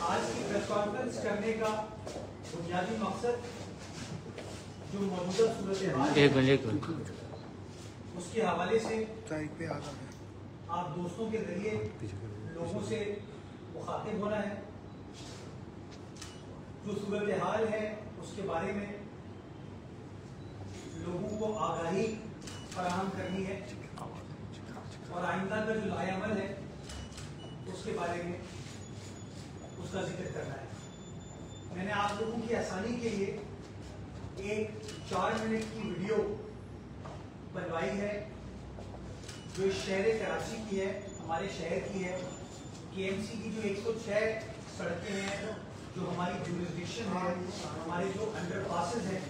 आज की press conference करने का बुनियादी मकसद जो मौजूदा सूरत उसके हवाले से आप दोस्तों के जरिए लोगों से मुखातिब होना है। जो सूरत हाल है उसके बारे में लोगों को आगाही फराहम करनी है और आइंदा का जो लाएअमल है उसके बारे में उसका जिक्र करना है। मैंने आप लोगों की आसानी के लिए एक 4 मिनट की वीडियो बनवाई है जो इस शहर कराची की है, हमारे शहर की है। केएमसी की जो 106 सड़कें हैं जो हमारी जुरिस्डिक्शन है, हमारे जो अंडरपासेस हैं,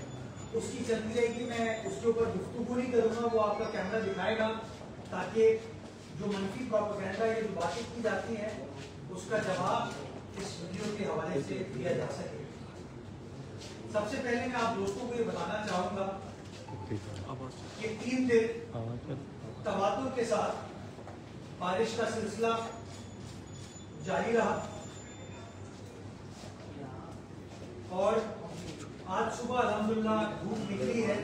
उसकी चलती रहेगी। मैं उसके ऊपर गुफ्तगू नहीं करूँगा, वो आपका कैमरा दिखाएगा ताकि जो मनफी प्रोपेगेंडा या जो बातें की जाती हैं उसका जवाब इस वीडियो के हवाले से दिया जा सके। सबसे पहले मैं आप दोस्तों को ये बताना चाहूँगा कि 3 दिन तवातुर के साथ बारिश का सिलसिला जारी रहा और आज सुबह अल्हम्दुलिल्लाह धूप निकली है।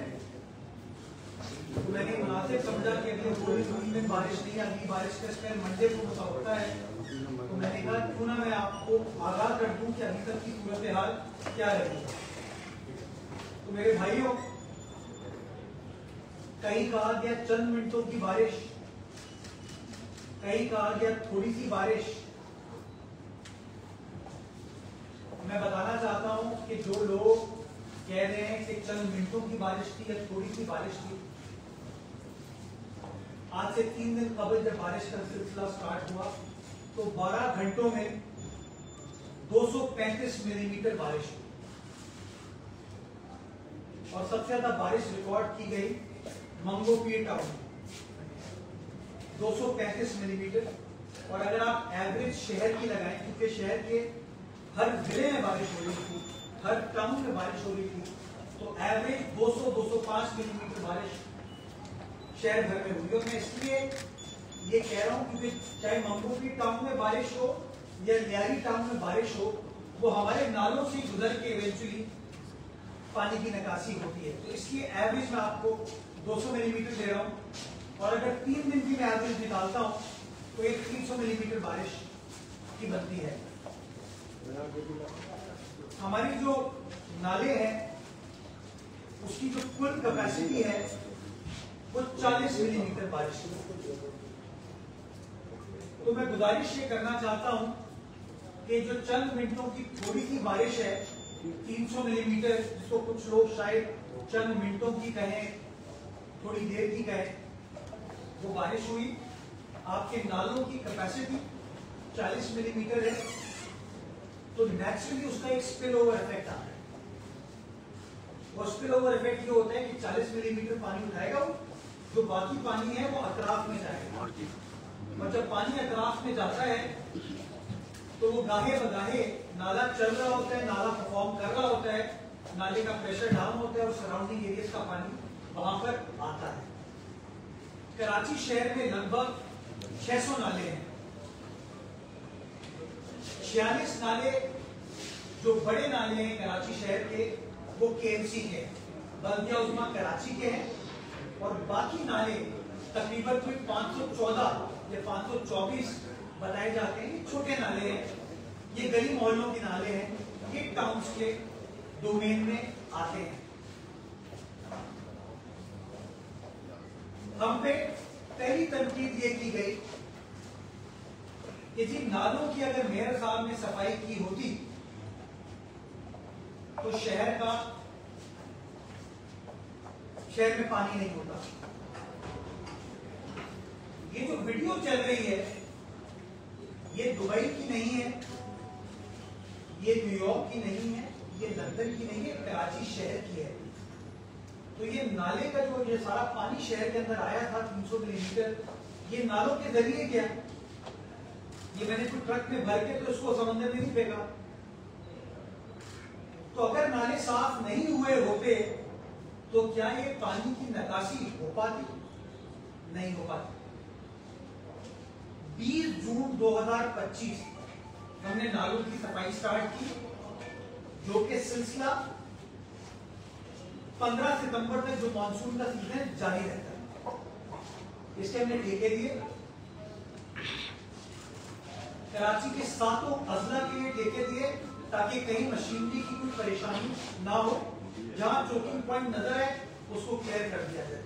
तो मैंने मुनासिब समझा कि अगले 2 दिन बारिश नहीं, अगली बारिश का स्पेल मंडे को मुतवक्का है। तो मैंने कहा क्यों ना मैं आपको आगाह कर दूं कि अभी तक की सूरत हाल क्या रही। तो मेरे भाइयों, कहीं कहा गया चंद मिनटों की बारिश, कहीं कहा गया थोड़ी सी बारिश। मैं बताना चाहता हूं कि जो लोग कह रहे हैं कि चंद मिनटों की बारिश थी या थोड़ी सी बारिश थी, आज से 3 दिन कबल जब बारिश का सिलसिला स्टार्ट हुआ तो 12 घंटों में 235 मिलीमीटर बारिश हुई और सबसे ज्यादा बारिश रिकॉर्ड की गई मंगोपीर टाउन में 235 मिलीमीटर। और अगर आप एवरेज शहर की लगाएं, क्योंकि शहर के हर जिले में बारिश हो रही थी, हर टाउन में बारिश हो रही थी, तो एवरेज 200-205 मिलीमीटर बारिश शहर भर में हुई। और मैं इसलिए ये कह रहा हूं क्योंकि चाहे मंगोपीर टाउन में बारिश हो या लियारी टाउन में बारिश हो, वो हमारे नालों से गुजर के इवेंचुअली पानी की निकासी होती है। तो इसलिए एवरेज मैं आपको 200 मिलीमीटर दे रहा हूं और अगर 3 दिन की मैं एवरेज निकालता हूं तो एक 300 मिलीमीटर बारिश की बनती है। हमारी जो नाले हैं उसकी जो कुल कैपेसिटी है वो 40 मिलीमीटर बारिश है। तो मैं गुजारिश ये करना चाहता हूं कि जो चंद मिनटों की थोड़ी सी बारिश है 300 मिलीमीटर, जिसको कुछ लोग शायद चंद मिनटों की कहें, थोड़ी देर की कहें, वो बारिश हुई। आपके नालों की कैपेसिटी 40 मिलीमीटर है तो नेचुरली उसका एक स्पिल ओवर इफेक्ट आता है। वो स्पिल ओवर इफेक्ट ये होता है कि 40 मिलीमीटर पानी उठाएगा, वो जो बाकी पानी है वो अतराफ में जाएगा और जब पानी अतराफ में जाता है तो वो गाहे बगाहे नाला चल रहा होता है, नाला परफॉर्म कर रहा होता है, नाले का प्रेशर डाउन होता है और सराउंडिंग एरियाज का पानी वहां पर आता है। कराची शहर में लगभग 600 नाले हैं। 46 नाले जो बड़े नाले हैं कराची शहर के वो केएमसी के, बल्दिया उज़्मा कराची के हैं और बाकी नाले तकरीबन कोई 514 या 524 बताए जाते हैं। ये छोटे नाले हैं, ये गली मोहल्लों के नाले हैं, ये टाउन्स के डोमेन में आते हैं। हम पे पहली तनकीद ये की गई कि जी नालों की अगर मेयर साहब ने सफाई की होती तो शहर में पानी नहीं होता। ये जो वीडियो चल रही है ये दुबई की नहीं है, ये न्यूयॉर्क की नहीं है, ये लंदन की नहीं है, कराची शहर की है। तो ये नाले का जो ये सारा पानी शहर के अंदर आया था 300 मिलीमीटर, ये नालों के जरिए गया। ये मैंने कोई ट्रक में भर के तो इसको समंदर में नहीं फेंका। तो अगर नाले साफ नहीं हुए होते तो क्या ये पानी की निकासी हो पाती? नहीं हो पाती। 20 जून 2025 हमने नालों की सफाई स्टार्ट की, जो कि सिलसिला 15 सितंबर तक जो मानसून का सीजन जारी रहता है। इसके हमने ठेके दिए। कराची के 7 अजला के लिए ठेके दिए ताकि कहीं मशीनरी की कोई परेशानी ना हो। जहां चोकिंग पॉइंट नजर है उसको क्लियर कर दिया जाए।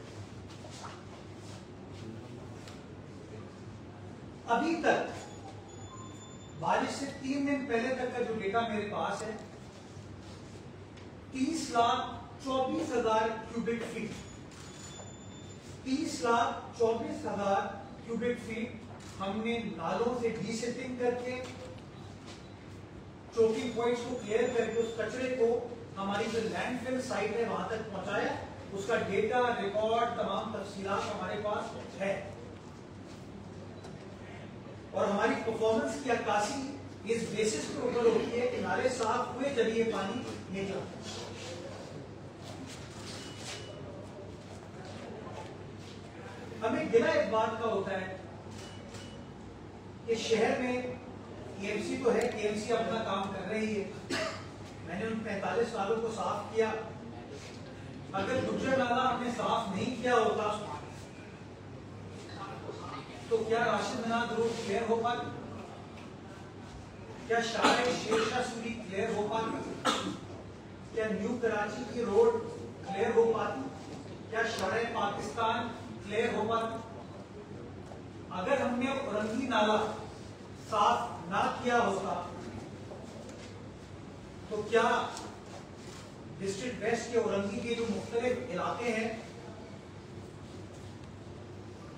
अभी तक बारिश से 3 दिन पहले तक का जो डेटा मेरे पास है, 30,24,000 क्यूबिक फीट, 30,24,000 क्यूबिक फीट हमने नालों से डीसेटिंग करके चोकिंग पॉइंट्स को क्लियर करके उस कचरे को हमारी जो लैंडफिल साइट है वहां तक पहुंचाया। उसका डेटा, रिकॉर्ड, तमाम तफसीलात हमारे पास है और हमारी परफॉर्मेंस की अक्कासी इस बेसिस के ऊपर होती है कि नाले साफ हुए जब ये पानी निकला। हमें गिला इस बात का होता है कि शहर में केएमसी तो है, केएमसी अपना काम कर रही है। मैंने उन 45 सालों को साफ किया। अगर गुज्जर नाला हमने साफ नहीं किया होता तो क्या राशिद मिनाज रोड क्लियर हो पाती? क्या शाह शेरशाह सूरी क्लियर हो पाती? क्या न्यू कराची की रोड क्लियर हो पाती? क्या शाह पाकिस्तान क्लियर हो पाती? अगर हमने औरंगी नाला साफ ना किया होता तो क्या डिस्ट्रिक्ट वेस्ट के औरंगी के जो मुख्तलिफ इलाके हैं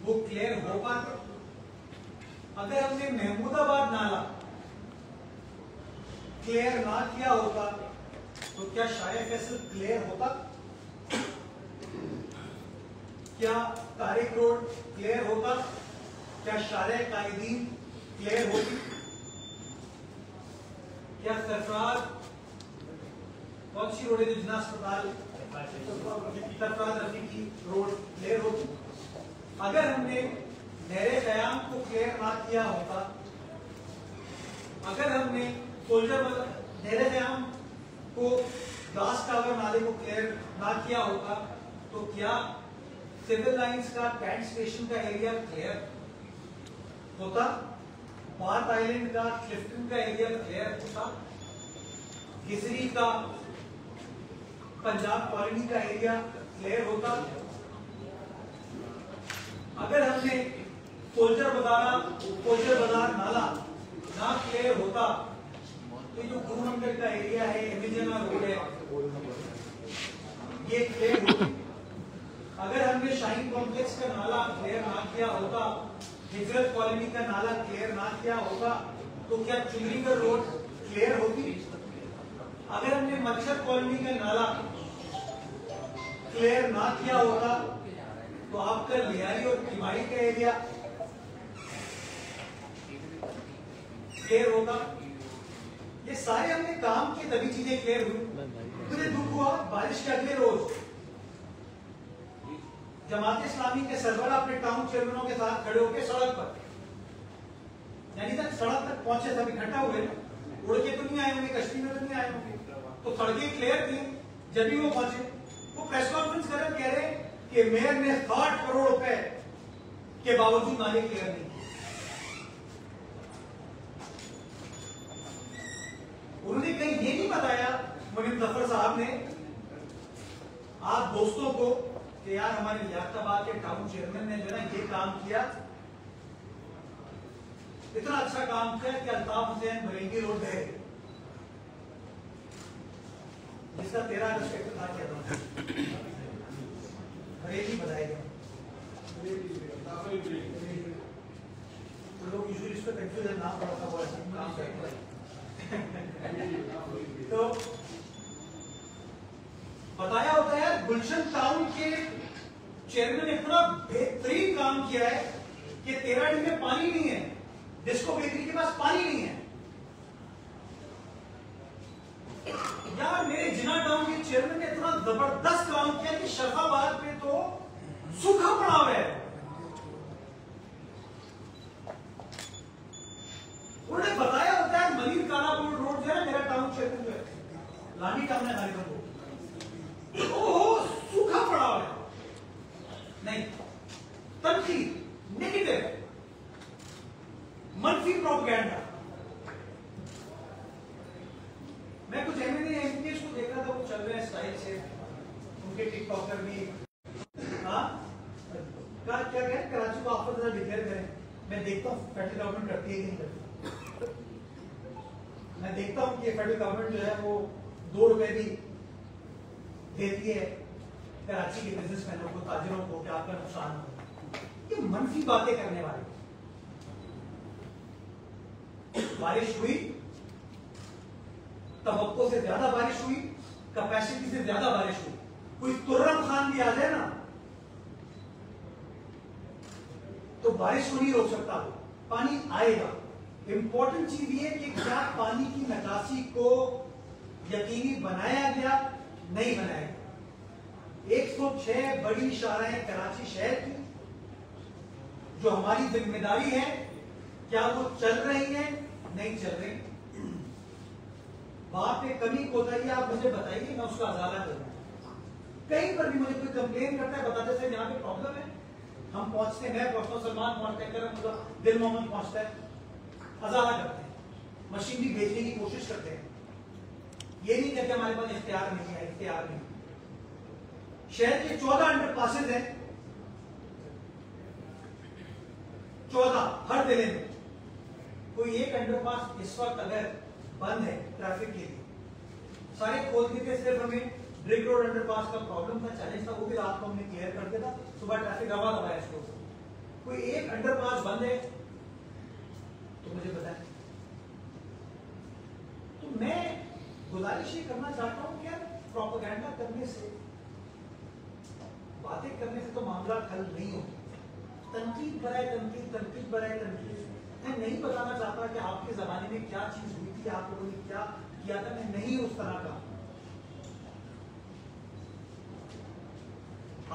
वो क्लियर हो पाते? अगर हमने महमूदाबाद नाला क्लियर ना किया होता तो क्या शाह फैसल क्लियर होता? क्या तारिक रोड क्लियर होता? क्या शाह कायदीन क्लियर होती? क्या सरफराज, कौन सी रोड है जो जिना अस्पताल, सरफराज रफीकी रोड क्लियर होती? अगर हमने नहरे क़याम को क्लियर ना किया होता, अगर हमने नहरे क़याम को ग्लास टावर नाले को क्लियर ना किया होता तो क्या सिविल लाइंस का कैंट स्टेशन का एरिया क्लियर होता? बाथ आइलैंड का, क्लिफ्टन का एरिया क्लियर होता? गिजरी का, पंजाब कॉलोनी का एरिया क्लियर होता? अगर हमने कोलजर बाजार नाला ना क्लियर होता तो जो गुरु मंदिर का एरिया है, एमिलियाना रोड है, ये क्लियर होती? अगर हमने शाहीन कॉम्प्लेक्स का नाला क्लियर ना किया होता, हिजरत कॉलोनी का नाला क्लियर ना किया होता तो क्या चुंगरीगढ़ रोड क्लियर होती? अगर हमने मच्छर कॉलोनी का नाला क्लियर ना किया होता तो आपका लियारी और किमाड़ी का एरिया क्लियर होगा। ये सारे हमने काम किए तभी चीजें क्लियर हुई। मुझे दुख हुआ बारिश के अगले रोज जमात इस्लामी के सरबराह अपने टाउन चेयरमैनों के साथ खड़े होकर सड़क पर, यानी तक सड़क तक पहुंचे, सब इकट्ठा हुए, उड़ के तो नहीं आए होंगे, कश्ती में तो नहीं आए होंगे, तो सड़कें क्लियर थी। जब भी वो पहुंचे वो प्रेस कॉन्फ्रेंस कर रहे, कह रहे कि मेयर ने 60 करोड़ रुपए के बावजूद नाले क्लियर नहीं किए। उन्होंने कहीं ये नहीं बताया मोमिन जफर साहब ने आप दोस्तों को कि यार हमारे लियाकताबाद के टाउन चेयरमैन ने जो है ये काम किया, इतना अच्छा काम किया कि अल्ताफ हुसैन बरेंगी रोड है जिसका 13 अगस्त को इफ्तिताह किया था, बरेली बताएगा। लोग यूजुअली इस पर कंफ्यूजन नाम पड़ता हुआ काम करते हैं। तो बताया होता है गुलशन टाउन के चेयरमैन ने इतना बेहतरीन काम किया है कि 13 दिन में पानी नहीं है, डिस्को बेकरी के पास पानी नहीं है। यार मेरे जिना टाउन के चेयरमैन ने इतना जबरदस्त काम किया कि शरफाबाद पे तो सूखा पड़ा हुआ है। उन्होंने बताया होता है मनी गवर्नमेंट करती है कि नहीं करती? मैं देखता हूं कि फेडरल गवर्नमेंट जो है वो 2 रुपए भी देती है कराची के बिजनेसमैनों को, ताजिरों को, कि आपका नुकसान हो। ये मनफी बातें करने वाले। बारिश हुई, तवक्को से ज्यादा बारिश हुई, कैपेसिटी से ज्यादा बारिश हुई, कोई तुर्रम खान भी आ जाए ना तो बारिश को नहीं रोक सकता, पानी आएगा। इंपॉर्टेंट चीज ये कि क्या पानी की निकासी को यकीनी बनाया गया, नहीं बनाया गया। 106 बड़ी शाराएं कराची शहर की जो हमारी जिम्मेदारी है, क्या वो चल रही है, नहीं चल रही? वहां पे कमी कोताही आप मुझे बताइए, मैं उसका अजाला करूंगा। कहीं पर भी मुझे कोई कंप्लेन करता है, बताते हैं यहाँ पे प्रॉब्लम है, हम पहुंचते हैं, मैं पहुंचता हूं, सलमान पहुंचता है, करम दिल मोहम्मद पहुंचता है, अजाला करते हैं, मशीनरी भेजने की कोशिश करते हैं। ये नहीं कहते हमारे पास इख्तियार नहीं है, इख्तियार नहीं। शहर के 14 अंडरपासेस हैं, 14 हर जिले में। कोई एक अंडरपास इस वक्त अगर बंद है ट्रैफिक के लिए, सारे खोल के थे, सिर्फ हमें ब्रिक रोड अंडरपास का प्रॉब्लम था, चैलेंज था, वो भी रात को हमने क्लियर कर दिया था, सुबह ट्रैफिक रवा दबाया इसको। कोई एक अंडरपास बंद है तो मुझे बताएं। तो मैं गुजारिश ये करना चाहता हूं कि प्रोपेगेंडा करने से, बातें करने से तो मामला हल नहीं होता। तनकीद बराए तनकीद, तनकीद बराए तनकीद। मैं नहीं बताना चाहता कि आपके जमाने में क्या चीज हुई थी, आप लोगों ने क्या किया था, मैं नहीं उस तरह का।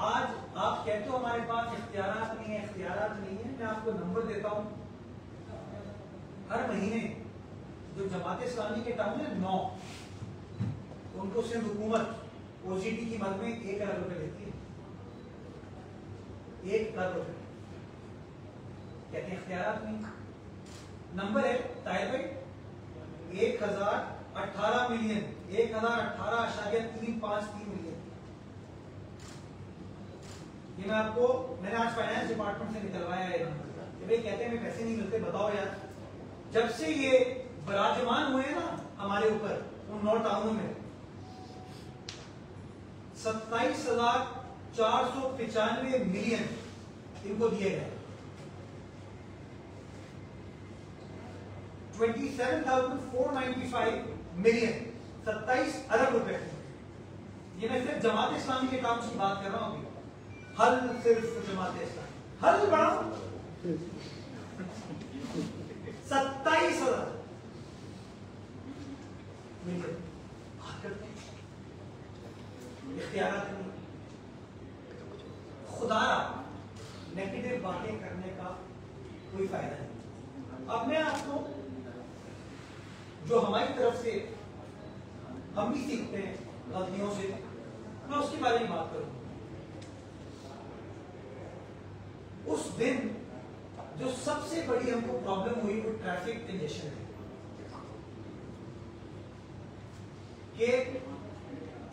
आज आप कहते हो हमारे पास इख्तियारात नहीं है, इख्तियारात नहीं है। मैं आपको नंबर देता हूं, हर महीने जो जमात इस्लामी के टाउन है 9, उनको सिर्फ हुकूमत ओजीटी की मद में 1 अरब रुपए देती है। 1 अरब रुपए कहते हैं इख्तियारात नहीं। नंबर है ताहिर भाई 1018 मिलियन, 1018.353 मिलियन। ये मैं आपको, मैंने आज फाइनेंस डिपार्टमेंट से निकलवाया है नंबर कि भाई कहते हैं हमें पैसे नहीं मिलते, बताओ यार। जब से ये विराजमान हुए ना हमारे ऊपर उन 9 टाउनों में, 27,495 मिलियन इनको दिए गए। 27,495 मिलियन, 27 अरब रुपए। ये मैं सिर्फ जमात इस्लामी के टाउन की बात कर रहा हूं। हल सिर्फ जमात इस्लामी, हल बढ़ाओ 27,000 मिलियन। इख्तियारात नहीं, खुदारा नेगेटिव बातें करने का कोई फायदा नहीं। अब मैं आपको जो हमारी तरफ से हम भी सीखते हैं गलतियों से, मैं उसके बारे में बात करूंगा। उस दिन जो सबसे बड़ी हमको प्रॉब्लम हुई वो ट्रैफिक कंजेशन है कि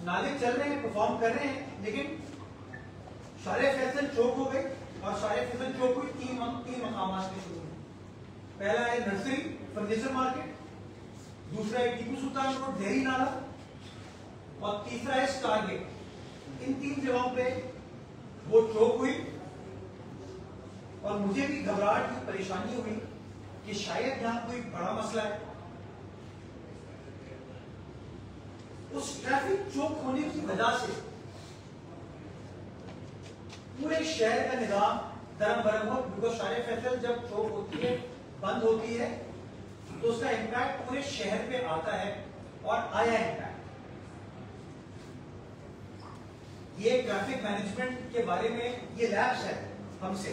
नाले चल रहे हैं, परफॉर्म कर रहे हैं, लेकिन शारे फैसल चौक हो गई, और शारे फैसल चौक हुई 3 मकामात में शुरू हुई। पहला है नर्सरी फर्नीचर मार्केट, दूसरा है टीपू सुल्तान रोड देहरी नाला, और तीसरा है स्टार गेट। इन 3 जगहों पे वो चौक हुई, और मुझे भी घबराहट की परेशानी हुई कि शायद यहां कोई बड़ा मसला है। उस ट्रैफिक चौक होने की वजह से पूरे शहर का निजाम दरम बरम हो, बिकॉज शारे फैसल जब चौक होती है, बंद होती है, तो उसका इंपैक्ट पूरे शहर पे आता है, और आया इंपैक्ट। ये ट्रैफिक मैनेजमेंट के बारे में ये लैप्स है हमसे,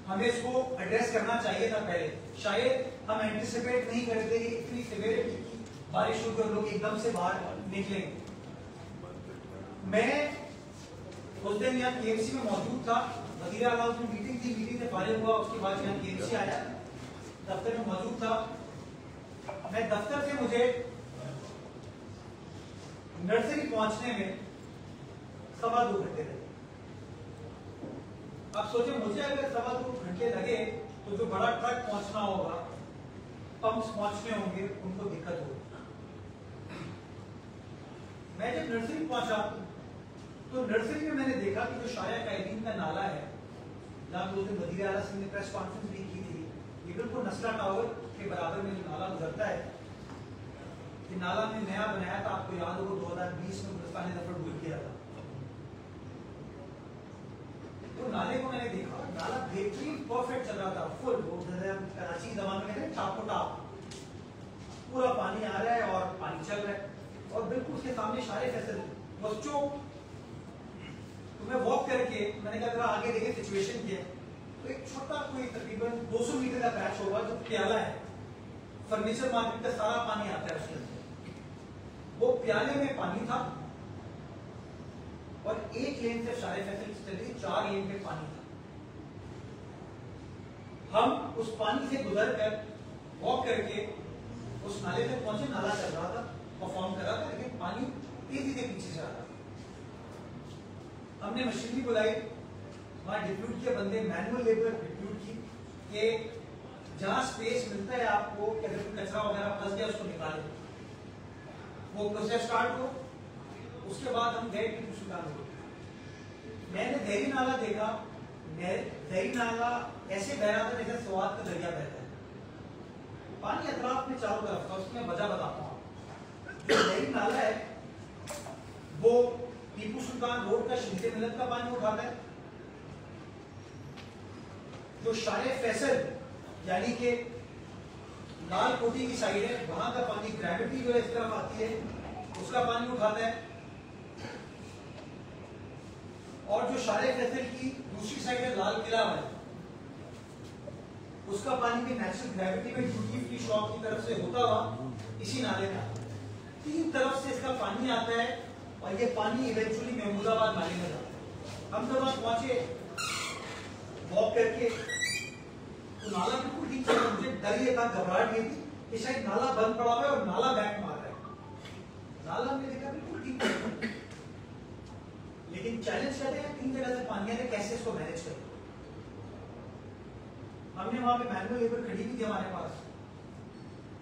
हमें इसको एड्रेस करना चाहिए था पहले। शायद हम एंटिसिपेट नहीं करते कि इतनी सिवियरिटी की बारिश होगी और लोग एकदम से बाहर निकलेंगे। मैं उस दिन यहाँ केएमसी में मौजूद था, वजीर आला उसमें मीटिंग थी, मीटिंग से फारिग हुआ, उसके बाद यहाँ केएमसी आया, दफ्तर में मौजूद था। मैं दफ्तर से मुझे नर्सरी पहुंचने में 2.25 घंटे लगे। अब सोचे मुझे अगर 2.25 घंटे लगे तो जो बड़ा ट्रक पहुंचना होगा, पंप्स पहुंचने होंगे, उनको दिक्कत होगी। मैं जब नर्सरी पहुंचा तो नर्सरी में मैंने देखा कि जो शाया कायदीन का नाला है, जहां दो दिन वजीर आला सिंह ने प्रेस कॉन्फ्रेंस भी की थी, ये बिल्कुल नस्ला टावर के बराबर में जो नाला गुजरता है, ये नाला ने नया बनाया था, आपको याद होगा 2020 में गुलिस्तान ने दफा डूब किया था। तो नाले को मैंने देखा, नाला बेहतरीन परफेक्ट चल रहा था, फुल। वो कराची जमाने में कहते टापो टाप, पूरा पानी आ रहा है और पानी चल रहा है, और बिल्कुल उसके सामने सारे फैसिलिटी बस चौक। तो मैं वॉक करके मैंने कहा जरा आगे देखे सिचुएशन क्या है। तो एक छोटा कोई तकरीबन 200 मीटर का पैच होगा जो प्याला है, फर्नीचर मार्केट का सारा पानी आता है उसके अंदर। वो प्याले में पानी था और एक लेन से सारे फैसिलिटी चली, 4 लेन पे पानी था। हम उस पानी से गुजर कर वॉक करके उस नाले तक पहुंचे। नाला चल रहा था, परफॉर्म कर रहा था, लेकिन पानी तेजी से पीछे से आ रहा था। हमने मशीनरी बुलाई, वहां डिप्यूट किए बंदे, मैनुअल लेबर डिप्यूट की कि जहां स्पेस मिलता है आपको कि अगर कचरा वगैरह फंस गया उसको निकाले, वो प्रोसेस स्टार्ट हो। उसके बाद हम गए टीपू सुल्तान रोड। मैंने दहरी नाला देखा। दहरी नाला ऐसे बह रहा था जैसे स्वाद का दरिया बहता है, पानी अतराफ में चारों तरफ था। उसमें वजह बताता हूँ। जो दहरी नाला है वो टीपू सुल्तान रोड का शिंदे मिलत का पानी उठाता है। जो शारे फैसल यानी कि लाल कोठी की साइड है, वहां का पानी ग्रेविटी जो है इस तरफ आती है, उसका पानी उठाता है। और जो शारे फैसल की दूसरी साइड है लाल किला वाली, उसका पानी भी नेचुरल ग्रेविटी में ड्यूटी फ्री शॉप की तरफ से होता हुआ इसी नाले में आता है। 3 तरफ से इसका पानी आता है और ये पानी इवेंचुअली महमूदाबाद नाले में जाता है। हम जब वहां पहुंचे वॉक करके, तो नाला बिल्कुल ठीक चल रहा। मुझे डर ये था, घबराहट ये थी कि शायद नाला बंद पड़ा हुआ है और नाला बैक मार रहा है। नाला हमने देखा बिल्कुल ठीक है, लेकिन चैलेंज कहते हैं 3 जगह से पानी आ रहा है, कैसे इसको मैनेज करें। हमने वहां पे मैनुअल लेबर खड़ी भी थी हमारे पास,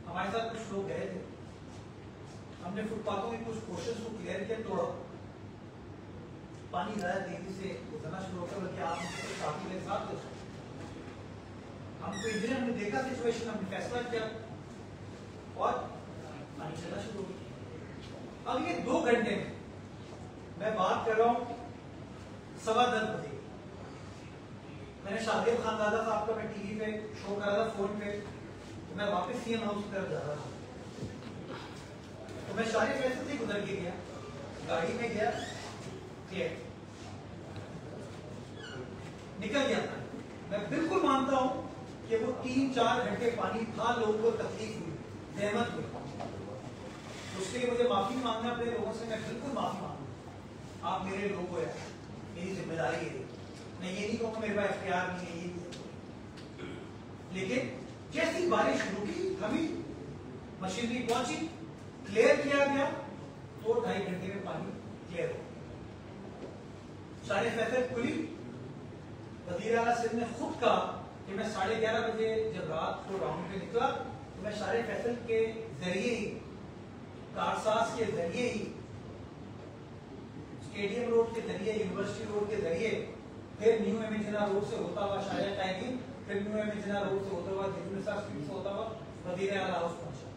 हमारे साथ कुछ लोग गए थे। हमने फुटपाथों के कुछ पोर्शंस को क्लियर किया, तोड़ा, पानी ज्यादा तेजी से उतरना शुरू होता, बल्कि आप मुझसे काफी मेरे साथ थे। हमको इंजीनियर ने देखा सिचुएशन, हमने फैसला किया और पानी चलना शुरू हो गया। अब ये 2 घंटे में मैं बात कर रहा हूं 10:15 बजे। मैंने शादिब खानजादा साहब का मैं टीवी पे शो कर रहा था, फोन पे, तो मैं वापस सीएम हाउस की तरफ जा रहा था। तो मैं सारे फैसले से गुजर के गया, गाड़ी में गया, निकल गया था। मैं बिल्कुल मानता हूं कि वो 3-4 घंटे पानी था, लोगों को तकलीफ हुई, जहमत हुई। उसके लिए मुझे माफी मांगना अपने लोगों से, मैं बिल्कुल माफी मांगूंगा। आप मेरे लोग हो, मेरी जिम्मेदारी है। मैं ये नहीं कहूँगा मेरे पास इख्तियार नहीं है, ये लेकिन जैसी बारिश रुकी, हमें मशीनरी पहुंची, क्लियर किया गया, 2-2.5 घंटे में पानी क्लियर हो। सारे फैसल खुली। वज़ीर आला सिंध ने खुद कहा कि मैं 11:30 बजे जब रात को राउंड पे निकला, तो मैं सारे फैसल के जरिए ही, कारसाज के जरिए ही, स्टेडियम रोड के जरिए, यूनिवर्सिटी रोड के जरिए, फिर न्यू एमिजना रोड से होता हुआ शाया कायदीन, फिर न्यू एमिजना रोड से होता हुआ दिलमिसा स्ट्रीट से होता हुआ वज़ीर आला हाउस पहुंचा।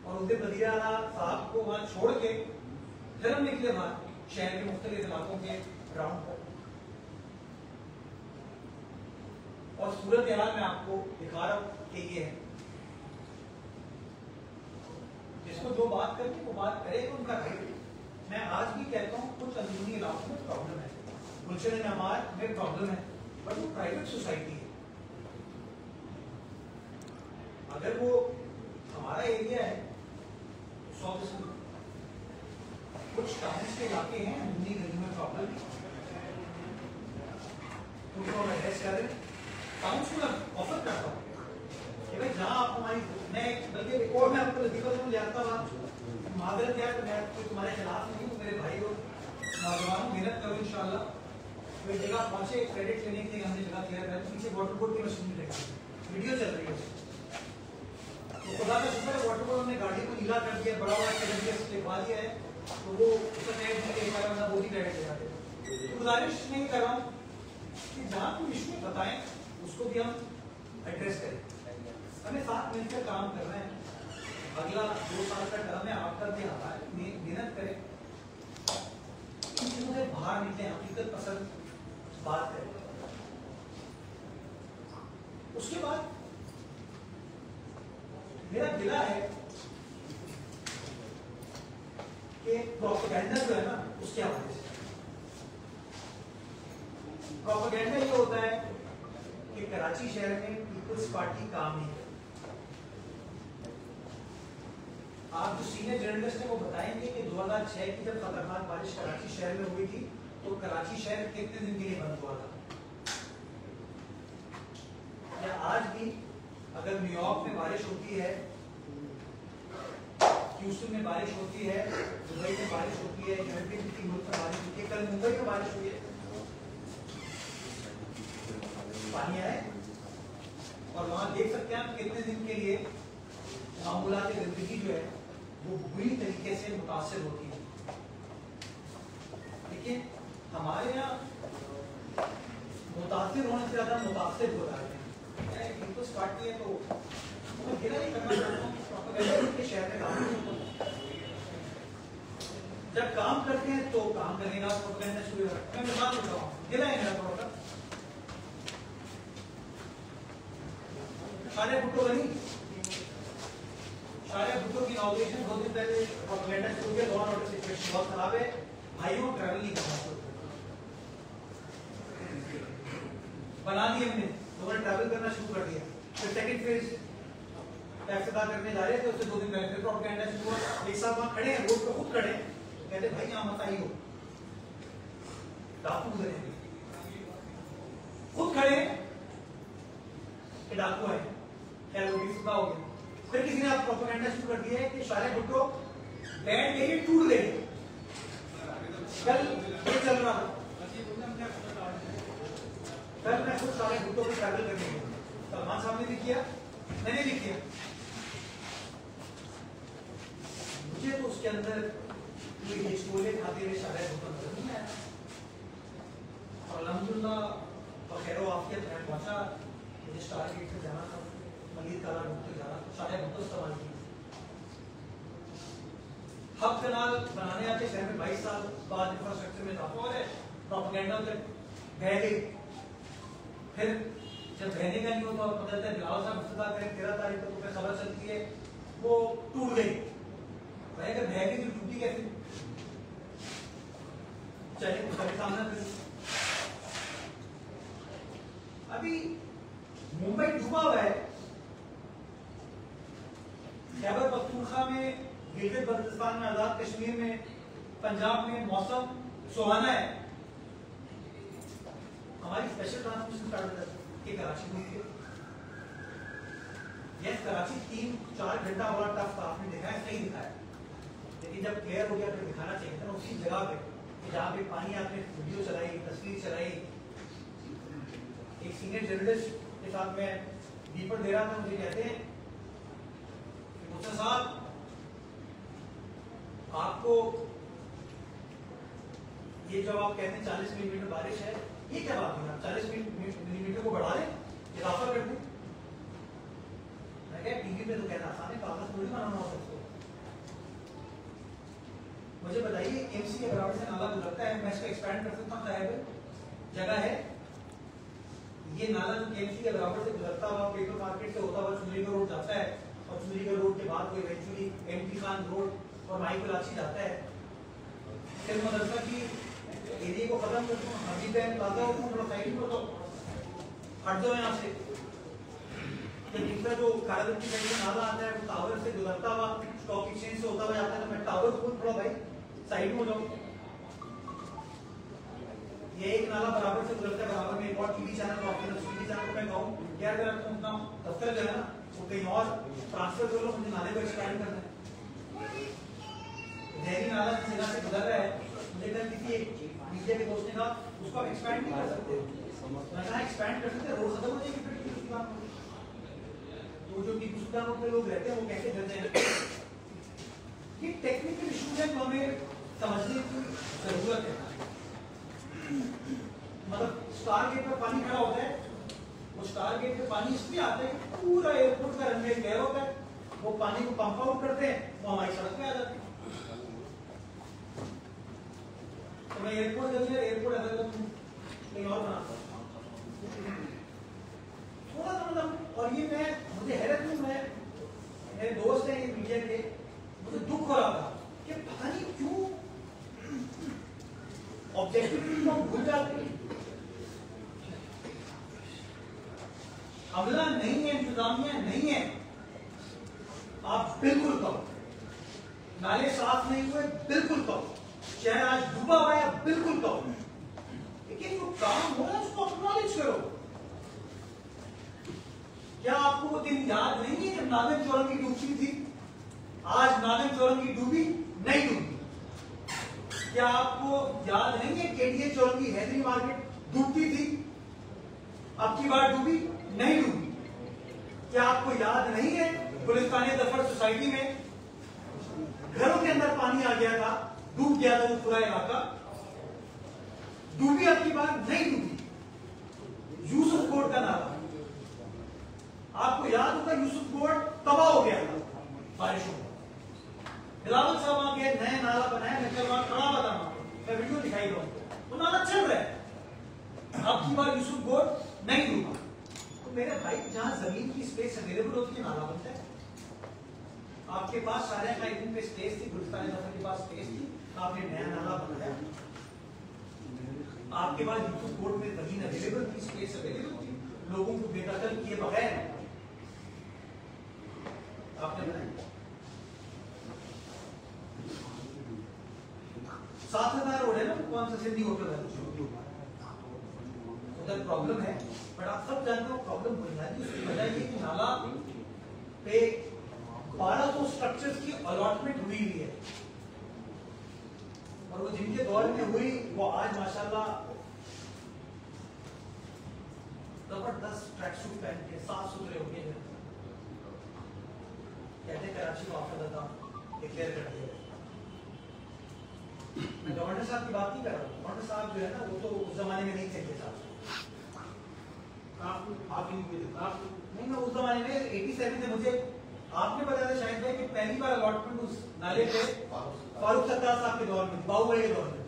और उस दिन वज़ीर आला साहब को वहां छोड़ के फिर हम निकले बाहर शहर के मुख्तलिफ इलाकों के राउंड पर। और सूरत हाल मैं आपको दिखा रहा हूं कि ये है, जिसको जो बात करनी वो बात करे, तो उनका राइट। मैं आज भी कहता हूं कुछ अंदरूनी इलाकों में प्रॉब्लम है, गुलशन नमाज में प्रॉब्लम है, बट वो प्राइवेट सोसाइटी है। अगर वो हमारा एरिया है 100%, कुछ टाउन्स के इलाके हैं अंदरूनी गली में प्रॉब्लम, उनको हम एड्रेस कर रहे हैं। टाउन्स को मैं ऑफर करता हूँ कि भाई जहाँ आप हमारी, मैं बल्कि एक और मैं आपको लतीफ़ा में ले आता हूँ, मादरत यार, मैं कोई तुम्हारे खिलाफ नहीं हूँ, मेरे भाई और नौजवानों, मेहनत करो इंशाल्लाह। तो एक जगह पहुंचे क्रेडिट लेने के लिए, हमने जगह क्लियर कर, पीछे वाटर बोर्ड की मशीन लगी, वीडियो चल रही है। तो खुदा का शुक्र है वाटर बोर्ड ने गाड़ी को नीला कर दिया, बड़ा क्रेडिट लिखवा दिया है, तो वो उसका क्रेडिट बहुत ही क्रेडिट ले जाते हैं। तो गुजारिश नहीं कर रहा हूँ कि जहाँ कोई इशू बताएं उसको भी हम एड्रेस करें, हमें साथ मिलकर काम करना है। अगला 2 साल का टर्म है, आपका भी आता है, मेहनत करें, इन चीजों से बाहर निकले, हकीकत पसंद बात करें। उसके बाद मेरा गिला है कि प्रोपेगेंडा जो है ना, उसके हवाले से प्रोपेगेंडा ये होता है कि कराची शहर में पीपल्स पार्टी काम नहीं करती। आप जो सीनियर जर्नलिस्ट हैं वो बताएंगे कि 2006 की जब खतरनाक बारिश कराची शहर में हुई थी तो कराची शहर कितने दिन के लिए बंद हुआ था? या आज भी अगर न्यूयॉर्क में बारिश होती है, ह्यूस्टन में बारिश होती है, दुबई में बारिश होती है, यूनाइटेड किंगडम मुल्क में बारिश होती है, कल मुंबई में बारिश हुई है, पानी आए और वहां देख सकते हैं आप कितने दिन के लिए मामूलात जिंदगी जो है वो बुरी तरीके से मुतासिर होती है। लेकिन हमारे यहाँ मुतासिर होने से ज्यादा मुतासिर हो रहा है। पीपल्स पार्टी है तो मैं गिला नहीं करना चाहता हूँ के शहर में काम जब काम करते हैं तो काम करने का प्रोपेगेंडा शुरू हो, मैं मिसाल देता हूँ, गिला है मेरा थोड़ा शारे भुट्टो बनी, शारे भुट्टो की इनॉग्रेशन 2 दिन पहले प्रोपेगेंडा शुरू किया, दोनों नोटिस सिचुएशन बहुत खराब है, भाइयों ट्रैवल नहीं करना बना दिए हमने, दोनों ट्रैवल करना शुरू कर दिया। फिर सेकंड फेज टैक्स अदा करने जा रहे थे, उससे 2 दिन पहले फिर प्रोपेगेंडा शुरू हुआ। एक साथ वहां खड़े हैं, रोड पे खुद खड़े हैं, कहते भाई यहाँ मत आइयो, डाकू गुजरे, खुद खड़े हैं कि डाकू आए, खैर वो भी सुबह हो गया। फिर किसी ने आप प्रोपेगेंडा शुरू कर दिया है कि शारे भुट्टो बैठ गई टूट गई, कल ये चल रहा था, कल मैं खुद शारे भुट्टो को ट्रैवल करने गया, सलमान साहब ने भी किया, मैंने भी किया। मुझे तो उसके अंदर ये छोले खाते हुए शारे भुट्टो नजर नहीं आया, और अल्हम्दुलिल्लाह और खैर आफियत मैं पहुंचा, मुझे स्टार गेट से जाना था, मलिक काला भुट्टो जाना, शारे भुट्टो इस्तेमाल की। हब कनाल बनाने आते शहर में 22 साल बाद इंफ्रास्ट्रक्चर में इजाफा हो रहा है, प्रोपेगेंडा तक बह गई। फिर जब बहने का नहीं होता और पता चलता है बिलावल साहब इफ्तिताह करें 13 तारीख को, तो फिर खबर चलती है वो टूट गई। भाई अगर बह गई तो टूटी कैसे? चलिए उसका भी सामना करें। अभी मुंबई डूबा हुआ है, खैबर पख्तूनख्वा में, गिलगित बल्तिस्तान में, आजाद कश्मीर में, पंजाब में मौसम सुहाना है। हमारी स्पेशल ट्रांसमिशन स्टार्ट हो जाती है कि कराची में यस कराची 3-4 घंटा बड़ा टफ था, आपने देखा है, सही दिखाया, लेकिन जब क्लियर हो गया तो दिखाना चाहिए था उसी जगह पे कि जहाँ पे पानी आपने वीडियो चलाई, तस्वीर चलाई। एक सीनियर जर्नलिस्ट के साथ मैं दीपक दे रहा था, मुझे कहते हैं मुझसे साहब आपको ये जब आप कहते हैं 40 मिलीमीटर बारिश है, ये क्या बात है? 40 मिलीमीटर को बढ़ा दें, इजाफा कर दें। मैं क्या टीवी पे तो कहना आसान है, कागज थोड़ी बनाना होता है। मुझे बताइए एमसी के बराबर से नाला गुजरता है, मैं इसको एक्सपैंड कर सकता हूँ, जगह है, ये नाला जो केएमसी के बराबर से गुजरता हुआ पेट्रोल मार्केट से होता हुआ चुनरी का रोड जाता है, और चुनरी का रोड के बाद वो इवेंचुअली एमटी खान रोड और माई कोलाची जाता है। फिर मदरसा की एरिया को खत्म करता हूँ, हाजी बैंक लाता हूँ, थोड़ा साइड में तो हट जाओ यहाँ से। तीसरा जो कारागंज की साइड में नाला आता है वो टावर से गुजरता हुआ स्टॉक एक्सचेंज से होता हुआ जाता है, तो मैं टावर को थोड़ा भाई साइड में हो जाऊँ। ये एक नाला बराबर से गुजरता है, बराबर में एक और टीवी चैनल टीवी चैनल को मैं कहूँ यार अगर आपको अपना दफ्तर जो है ना वो कहीं और ट्रांसफर कर लो, मुझे नाले को एक्सपैंड करना है। जहरी नाला जिस जगह से गुजर रहा है, मुझे कल किसी मीडिया के दोस्त ने कहा उसको आप एक्सपैंड नहीं कर सकते, मैं कहा एक्सपैंड कर सकते, रोड खत्म हो जाएगी फिर टीपू सुल्तान रोड। तो जो टीपू सुल्तान रोड पे लोग रहते हैं वो कैसे डर जाएंगे? ये टेक्निकल इशूज है जो हमें समझने की जरूरत है। मतलब स्टार गेट पर पानी खड़ा होता है, वो स्टार गेट पे पानी इसलिए आता है कि पूरा एयरपोर्ट का रनवे क्लियर होता है, वो पानी को पंप आउट करते हैं, वो हमारी सड़क पे आ जाते हैं। तो मैं एयरपोर्ट एयरपोर्ट अगर कहीं और बनाता हूँ थोड़ा सा मतलब, और ये मैं मुझे हैरत नहीं, मैं मेरे दोस्त हैं ये मीडिया के, मुझे दुख हो रहा था कि पता नहीं क्यों ऑब्जेक्टिविटी को भूल जाते हैं। अमला नहीं है, इंतजामिया नहीं है, आप बिल्कुल कहो। नाले साफ नहीं हुए बिल्कुल कहो, शहर आज डूबा हुआ है बिल्कुल कहो, लेकिन जो काम हो रहा है उसको एक्नॉलेज करो। क्या आपको वो दिन याद नहीं है जब नागन चौरंगी डूबती थी? आज नागन चौरंगी डूबी नहीं डूबी। क्या आपको याद नहीं है केडीए चौरंगी हैदरी मार्केट डूबती थी, अब की बार डूबी नहीं डूबी? क्या आपको याद नहीं है गुलिस्तान दफर सोसाइटी में घरों के अंदर पानी आ गया था, डूब गया था वो पूरा इलाका, डूबी अब की बार नहीं डूबी? यूसुफ कोट का नाला, आपको याद होगा यूसुफ कोट तबाह हो गया था बारिशों में। बिलावल साहब आ गए, नया नाला बनाया, मैं कल बात खड़ा बताना, मैं वीडियो दिखाई दूं, वो नाला चल रहा है, अब की बार यूसुफ कोट नहीं डूबा। तो मेरे भाई जहां जमीन की स्पेस अवेलेबल होती है नाला बनता है। आपके पास सारे दिन पे स्पेस थी, गुलिस्तान दफर के पास स्पेस थी, आपने नया नाला बनाया। आपके पास यूसुफ कोट में जमीन अवेलेबल थी, स्पेस अवेलेबल थी, लोगों को बेदखल किए बगैर आपने बनाया। 7000 रोड है ना, कौन सा सिंधी होटल है उधर प्रॉब्लम है, बट आप सब जानते हो प्रॉब्लम बुनियादी उसकी वजह ये कि नाला पे 1200 स्ट्रक्चर्स की अलॉटमेंट हुई है, और वो जिनके दौर में हुई वो आज माशाल्लाह जबरदस्त ट्रैक सूट पहन के साफ सुथरे हो गए हैं, कहते कराची को ऑफर था डिक्लेयर कर दिया। मैं गवर्नर साहब की बात नहीं कर रहा हूँ, गवर्नर साहब जो है ना वो तो उस जमाने में नहीं थे मेरे साथ, नहीं मैं उस जमाने में 87 से मुझे आपने बताया था शायद भाई कि पहली बार अलॉटमेंट उस नाले पे फारूक सत्तार साहब के दौर में, बाहुबली के दौर में।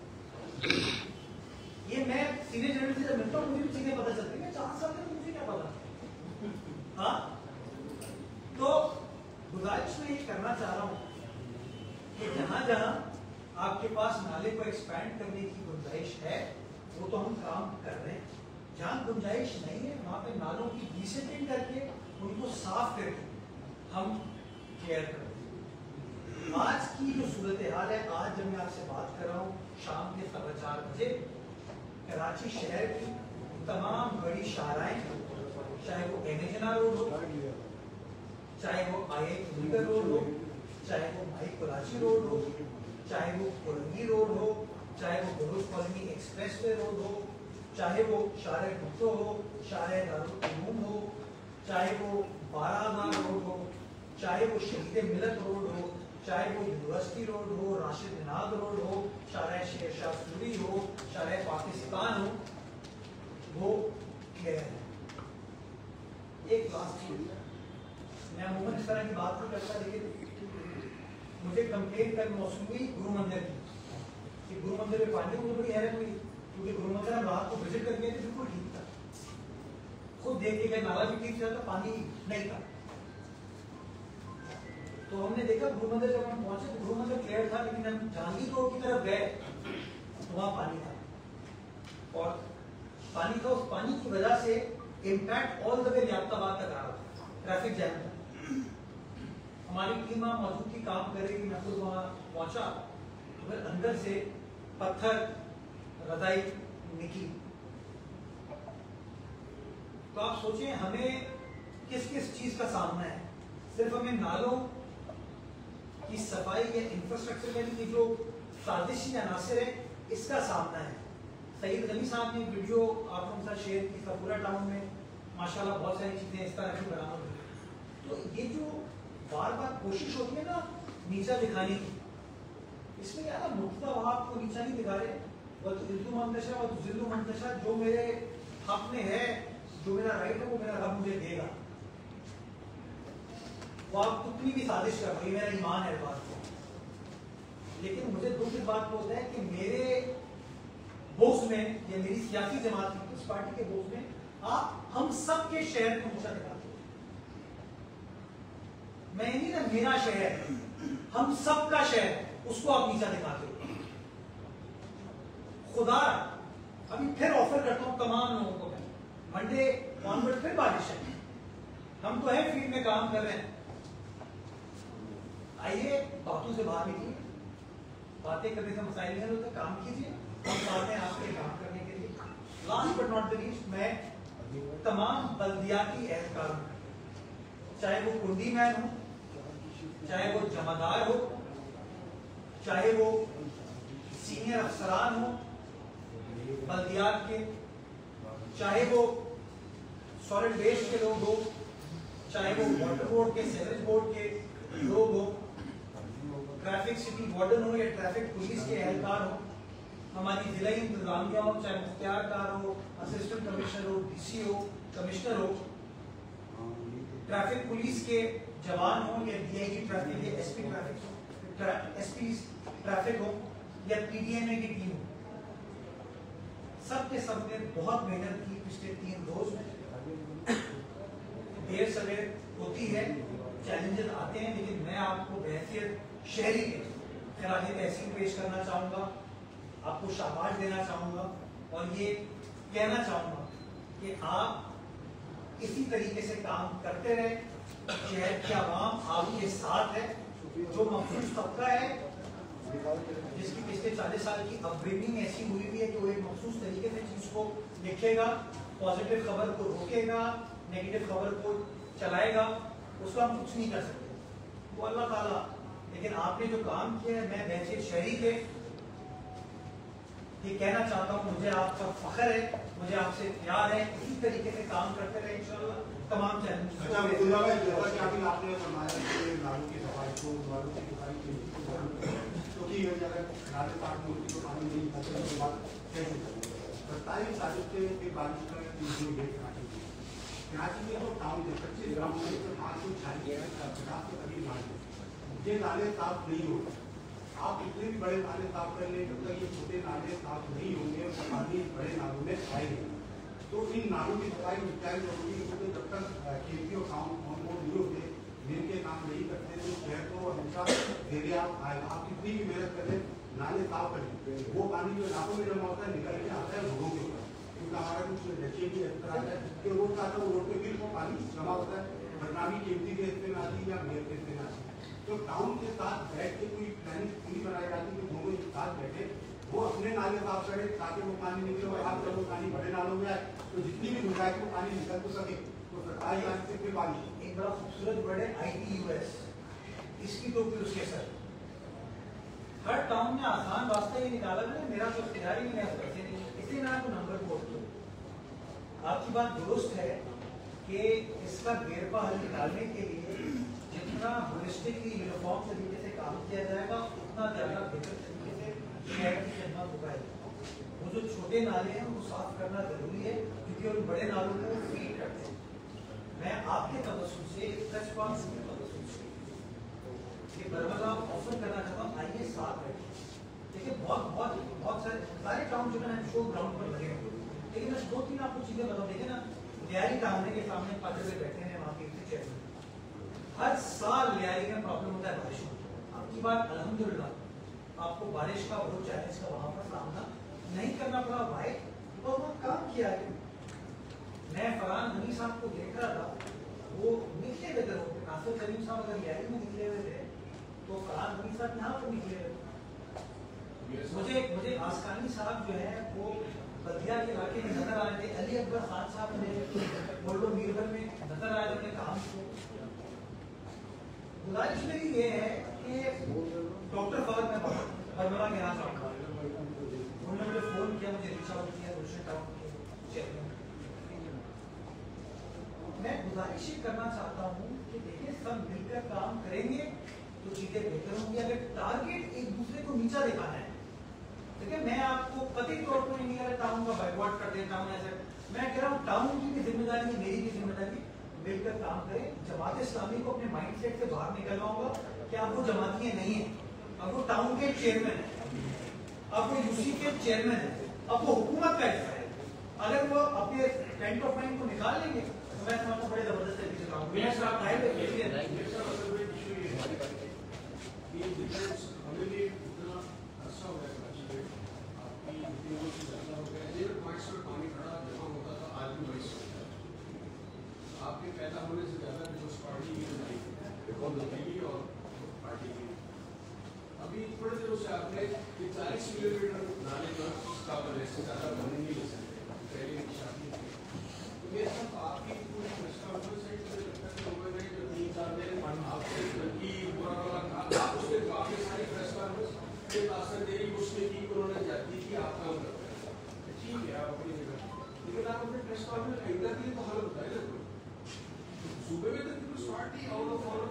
ये मैं सीनियर जर्नलिस्ट से जब मिलता हूँ मुझे भी चीजें पता चलती है, 4 साल में मुझे क्या पता। हाँ, तो गुजारिश में ये करना चाह रहा हूँ कि जहां जहां आपके पास नाले को एक्सपैंड करने की गुंजाइश है वो तो हम काम कर रहे हैं, जहां गुंजाइश नहीं है वहां पे नालों की डिसिप्लिन करके उनको साफ करके हम केयर करते हैं। आज की जो सूरत हाल है, आज जब मैं आपसे बात कर रहा हूँ शाम के 4:15 बजे, कराची शहर की तमाम बड़ी शाहराएं, चाहे वो एनेजना रोड हो, चाहे वो IIT रोड हो, चाहे वो भाई कराची रोड हो, चाहे वो कोलंगी रोड हो, चाहे वो बुरुज कॉलोनी एक्सप्रेसवे रोड हो, चाहे वो शारे भुट्टो हो, शारे दारुल उलूम हो, चाहे वो बारागाह रोड हो, चाहे वो शहीद मिलत रोड हो, चाहे वो यूनिवर्सिटी रोड हो, राशिद निनाद रोड हो, शारे शेर शाह सूरी हो, शारे पाकिस्तान हो, वो क्लियर है। एक लास्ट चीज, मैं अमूमन इस तरह की बात नहीं करता, लेकिन मुझे कंप्लेन कल मौसू हुई गुरु मंदिर की कि गुरु मंदिर में पानी, मुझे बड़ी हैरत हुई क्योंकि गुरु मंदिर हम रात को विजिट कर गए थे, बिल्कुल ठीक था, खुद देख के गए, नाला भी ठीक था, पानी नहीं था। तो हमने देखा गुरु मंदिर जब हम पहुंचे तो गुरु मंदिर क्लियर था, लेकिन हम जहांगीर रोड की तरफ गए तो वहां पानी था, और पानी था, उस पानी की वजह से impact all the way Liaquatabad तक आ रहा था, ट्रैफिक जैम था। हमारी टीम वहां मौजूद थी, काम कर रही थी, मैं खुद वहां पहुंचा तो फिर अंदर से पत्थर रजाई निकली। तो आप सोचें हमें किस किस चीज का सामना है, सिर्फ हमें नालों की सफाई या इंफ्रास्ट्रक्चर में जो साजिशी अनासर है इसका सामना है, सईद गनी साहब ने वीडियो आप लोगों के साथ शेयर की पूरा टाउन में माशाल्लाह बहुत सारी चीजें इस तरह की बरामद हुई। तो ये जो बार बार कोशिश होती है ना नीचा दिखाने की, इसमें क्या ना मुख्ता वहां आपको नीचा नहीं दिखा रहे, वह तो जिल्दु मंतशा और जिल्दु मंतशा जो मेरे हक में है, जो मेरा राइट है वो मेरा रब मुझे देगा। वो आप कितनी भी साजिश कर रही, मेरा ईमान है बात को, लेकिन मुझे दुख की बात होता है कि मेरे बोस में या मेरी सियासी जमात की उस पार्टी के बोस में आप हम सब के शहर को नीचा दिखाते हो। मैं नहीं ना मेरा शहर, हम सब का शहर उसको आप नीचा दिखाते हो। खुदा अभी फिर ऑफर करता हूं तमाम लोगों को, मैं मंडे ऑनवर्ड फिर बारिश है, हम तो है फील्ड में काम कर रहे हैं, आइए बातों से बाहर निकलिए, बातें करने से मसाइल नहीं होते, काम कीजिए, हम साथ हैं आपके काम करने के लिए। Last but not the least, मैं तमाम बल्दियाती एहलकार, चाहे वो कुंडी मैन हो, चाहे वो जमादार हो, चाहे वो सीनियर अफसरान हो बल्दियात के, चाहे वो सॉलिड वेस्ट के लोग हो, चाहे वो वाटर बोर्ड के, सीवरेज बोर्ड के लोग हो, ट्रैफिक सिटी वार्डन हो या ट्रैफिक पुलिस के एहलकार हो, हमारी जिला इंतजामिया हो, चाहे मुख्तियारकार हो, असिस्टेंट कमिश्नर हो, डीसी हो, कमिश्नर हो, ट्रैफिक पुलिस के जवान हो या डीआईजी ट्रैफिक या एसपी ट्रैफिक हो या पीडीएमए की टीम हो, सबके सब ने बहुत मेहनत की पिछले 3 रोज में। देर सवेर होती है, चैलेंजेस आते हैं, लेकिन मैं आपको बहैसियत शहरी के खिलाफ तहसील पेश करना चाहूंगा, आपको शाबाश देना चाहूंगा और ये कहना चाहूंगा कि आप इसी तरीके से काम करते रहे। शहर की आवाम आपके साथ है, जो मखसूस तबका है जिसकी पिछले 40 साल की अपब्रिंगिंग ऐसी हुई हुई है कि वो एक मखसूस तरीके से चीज को लिखेगा, पॉजिटिव खबर को रोकेगा, नेगेटिव खबर को चलाएगा, उसका हम कुछ नहीं कर सकते, वो अल्लाह ताला। लेकिन आपने जो काम किया है, मैं बहसीत शहरी के ये कहना चाहता हूँ, मुझे आप पर फख्र है, मुझे आपसे प्यार है, इसी तरीके से काम करते रहे इंशाल्लाह तमाम चैलेंज। अच्छा अब्दुल्ला भाई, जैसा कि अभी आपने फरमाया कि नालों की सफाई को, नालों की सफाई क्योंकि अगर नाले साफ मूर्ति को पानी नहीं खत्म के बाद कैसे करेंगे। 27 तारीख से एक बारिश का डेट कराची में तो टाउन के 25 ग्राम में तो 50 के करीब नाले, ये नाले साफ नहीं होते। आप कितने भी बड़े नाले साफ कर लें, जब तक ये छोटे नाले साफ नहीं होंगे और पानी बड़े नालों में आएंगे, तो इन नालों की सफाई निपटाई जरूरी है। क्योंकि जब तक खेती और काम नहीं होते, दिन के काम नहीं करते, तो शहर को हमेशा एरिया आएगा। आप कितनी भी मेहनत करें, नाले साफ करें, वो पानी जो नालों में जमा होता है निकल के आता है रोडों के ऊपर, क्योंकि हमारा कुछ लक्ष्य भी इस तरह है कि रोड का आता है, रोड पे फिर वो पानी जमा होता है, बदनामी कीमती के हिस्से में आती है या मेयर के हिस्से में आती है। तो टाउन के साथ बैठ के कोई प्लानिंग पूरी बनाई जाती है कि दोनों एक साथ बैठे, वो अपने नाले साफ करे ताकि वो पानी निकले, और आप जब वो पानी बड़े नालों में आए तो जितनी भी गुंजाइश वो पानी निकल तो सके। तो सरकारी लाइन से फिर पानी एक बड़ा खूबसूरत वर्ड है ITUS, इसकी टोपी उसके सर। हर टाउन में आसान रास्ता ये निकाला है, मेरा तो इख्तियार ही नहीं है, पैसे नहीं, इसलिए मैं आपको नंबर कोड दूं। आपकी बात दुरुस्त है कि इसका बेरपा हल निकालने के लिए जितना होलिस्टिकली यूनिफॉर्म तरीके से काम किया जाएगा, उतना ज्यादा बेहतर तरीके से शहर की खिदमत हो पाएगी। वो जो छोटे नाले हैं उनको साफ करना जरूरी है, क्योंकि उन बड़े नालों को फीड करते हैं। मैं आपके तवज्जुह से टच पॉइंट के तवज्जुह से ये बरमला ऑफर करना चाहता हूँ, आइए साथ बैठे। देखिए बहुत सारे टाउन जो है शो ग्राउंड पर लगे हुए, लेकिन मैं 2-3 आपको चीजें बताऊँ। देखिए ना, लियारी टाउन के सामने 5 रुपए बैठे हैं वहाँ के चेयर, हर साल लियारी में प्रॉब्लम होता है बारिश में। आपकी बात अल्हम्दुलिल्लाह आपको बारिश का वो चैलेंज का वहाँ पर सामना नहीं करना पड़ा भाई, तो वहाँ काम किया है। मैं फरहान गनी साहब को देख रहा था, वो निकले हुए थे, नासिर करीम साहब अगर लियारी में निकले हुए थे तो फरहान गनी साहब यहाँ पर निकले हुए। मुझे आसकानी साहब जो है वो बल्दिया के इलाके में नजर आ रहे थे, अली अकबर खान साहब ने बोलो मीरगढ़ में नजर आए अपने काम को। गुजारिश मेरी ये है कि डॉक्टर फहद में बरमला के यहाँ उन्होंने मुझे फोन किया, मुझे रीच आउट किया गुलशन टाउन के चेयरमैन। मैं गुजारिश ये करना चाहता हूँ कि देखिए सब मिलकर काम करेंगे तो चीजें बेहतर होंगी। अगर टारगेट एक दूसरे को नीचा दिखाना है, देखिए मैं आपको कथित तौर पर नहीं कह रहा टाउन का बैकवर्ड कर देता हूँ, ऐसे मैं कह रहा हूँ टाउन की भी जिम्मेदारी है, मेरी भी जिम्मेदारी, मिलकर काम करें। जमात इस्लामी को अपने माइंडसेट से बाहर निकलवाऊंगा कि अब वो जमातियां नहीं है, अब वो टाउन के चेयरमैन है, अब वो यूसी के चेयरमैन है, अब वो हुकूमत का हिस्सा है। अगर वो अपने टेंट ऑफ माइंड को निकाल लेंगे तो मैं समझता बड़े जबरदस्त तरीके से काम आपके पैदा होने से ज्यादा पीपल्स पार्टी की और पार्टी की अभी थोड़े दिनों से आपने 40 किलोमीटर नाले का स्थापना इससे ज्यादा बने नहीं ले सकते पहले की शादी तो ये सब आपकी पूरी प्रेस कॉन्फ्रेंस है मुझे लगता है लोगों ने जो 3-4 दिन आपसे की पूरा वाला उसके काफी सारी प्रेस कॉन्फ्रेंस के भाषण दे उसमें की उन्होंने जाती थी आप काम करते ठीक है आप अपनी जगह, लेकिन आप अपने प्रेस कॉन्फ्रेंस खरीदा के लिए तो हाल बताए ना सुबह में तो Peoples Party out of all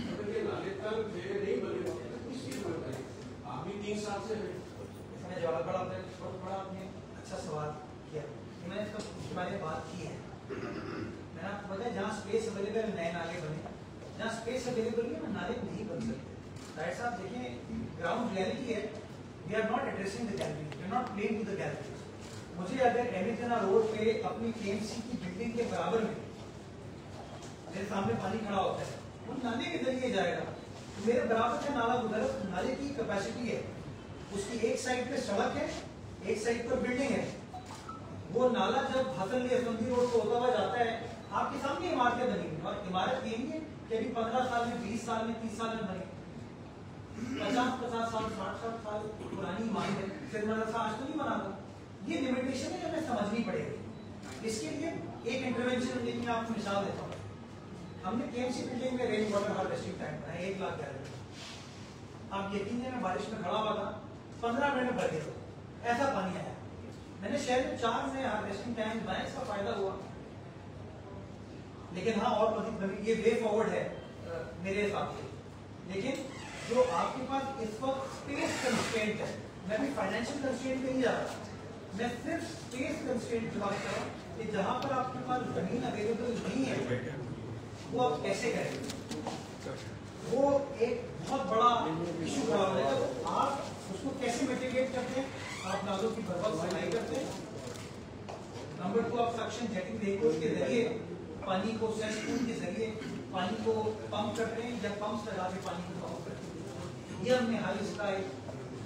अगर ये नाले तक नहीं बने किस चीज में बताइए आप भी 3 साल से हैं। इसमें जवाब बड़ा आपने अच्छा सवाल किया। मैंने इसका बारे में बात की है, मैंने आपको बताया जहाँ स्पेस अवेलेबल नए नाले बने, जहाँ स्पेस अवेलेबल है नाले नहीं बन सकते। राइट साहब देखिए ग्राउंड रियलिटी है, we are not addressing the gallery, we are not playing to the gallery. मुझे अगर एमिजना रोड पे अपनी केएमसी की बिल्डिंग के बराबर में मेरे सामने पानी खड़ा होता है, वो नाले के जरिए जाएगा, तो मेरे बराबर से नाला गुजरा, नाले की कैपेसिटी है, उसकी एक साइड पे सड़क है, एक साइड पर बिल्डिंग है। वो नाला जब हसन असंदी रोड को होता हुआ जाता है, आपके सामने इमारतें बनी और इमारत यही है कि अभी 15 साल में, 20 साल में, 30 साल में बनी, 50 साल 60 साल पुरानी इमारत है, फिर मदरसा आज तो नहीं बना था। ये लिमिटेशन है जो हमें समझनी पड़ेगी। इसके लिए एक इंटरवेंशन लेकिन आपको मिसाल देता हूँ, हमने केएमसी बिल्डिंग में रेन वाटर हार्वेस्टिंग टैंक बनाया 1 लाख गैलन। आप यकीन है मैं बारिश में खड़ा हुआ था, 15 मिनट में भर गया, ऐसा पानी आया। मैंने शहर में 4 नए हार्वेस्टिंग टैंक बनाए, इसका फायदा हुआ। लेकिन हाँ और मजीद ये वे फॉरवर्ड है मेरे हिसाब से, लेकिन जो आपके पास इस वक्त स्पेस कंस्ट्रेंट है, मैं भी फाइनेंशियल कंस्ट्रेंट पे नहीं जा रहा, मैं सिर्फ स्पेस कंस्ट्रेंट की बात कर रहा हूँ कि जहां पर आपके पास जमीन अवेलेबल नहीं है वो आप कैसे करेंगे, वो एक बहुत बड़ा इशू खड़ा हो जाएगा। तो आप उसको कैसे मिटिगेट करते हैं, आप नालों की बर्बाद सफाई करते हैं। नंबर 2 आप सक्शन जेटिंग व्हीकल्स के जरिए पानी को सेसपूल के जरिए पानी को पंप करते हैं या पंप लगा के पानी को पंप करते हैं। ये हमने हाल इसका एक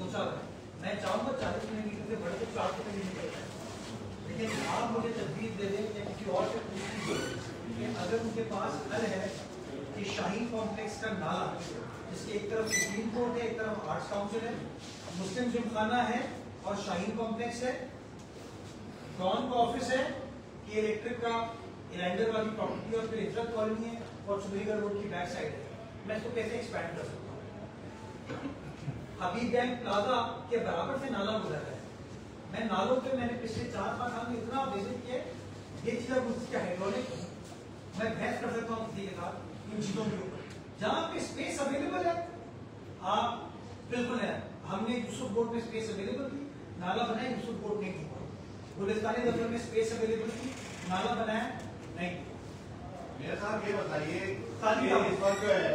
सोचा है। मैं चाहूंगा 40 मिलीमीटर से बढ़कर 400 मिलीमीटर, लेकिन आप मुझे तजवीज़ दे दें या किसी और से पूछ कि अगर उनके पास हल है कि शाहीन कॉम्प्लेक्स का नाला, जिसके एक तरफ सुप्रीम कोर्ट है, एक तरफ आर्ट्स काउंसिल है, मुस्लिम जिमखाना है और शाहीन कॉम्प्लेक्स है, डॉन का ऑफिस है, कि इलेक्ट्रिक का इलैंडर वाली प्रॉपर्टी और फिर इज्जत कॉलोनी है और चुबरीगढ़ रोड की बैक साइड है, मैं इसको कैसे एक्सपैंड कर सकता हूँ। हबीब बैंक प्लाजा के बराबर से नाला गुजर रहा है, मैं नालों पे मैंने पिछले 4-5 साल में इतना विजिट किया, ये चीज अब उसका हाइड्रोलिक मैं बहस कर सकता हूँ किसी के साथ इन चीजों के ऊपर, जहाँ पे स्पेस अवेलेबल है आप बिल्कुल है। हमने यूसुफ बोर्ड में स्पेस अवेलेबल थी, नाला बनाया, यूसुफ बोर्ड नहीं थी। गुलिस्तानी दफ्तर में स्पेस अवेलेबल थी, नाला बनाया नहीं। मेरे साहब ये बताइए इस बार जो है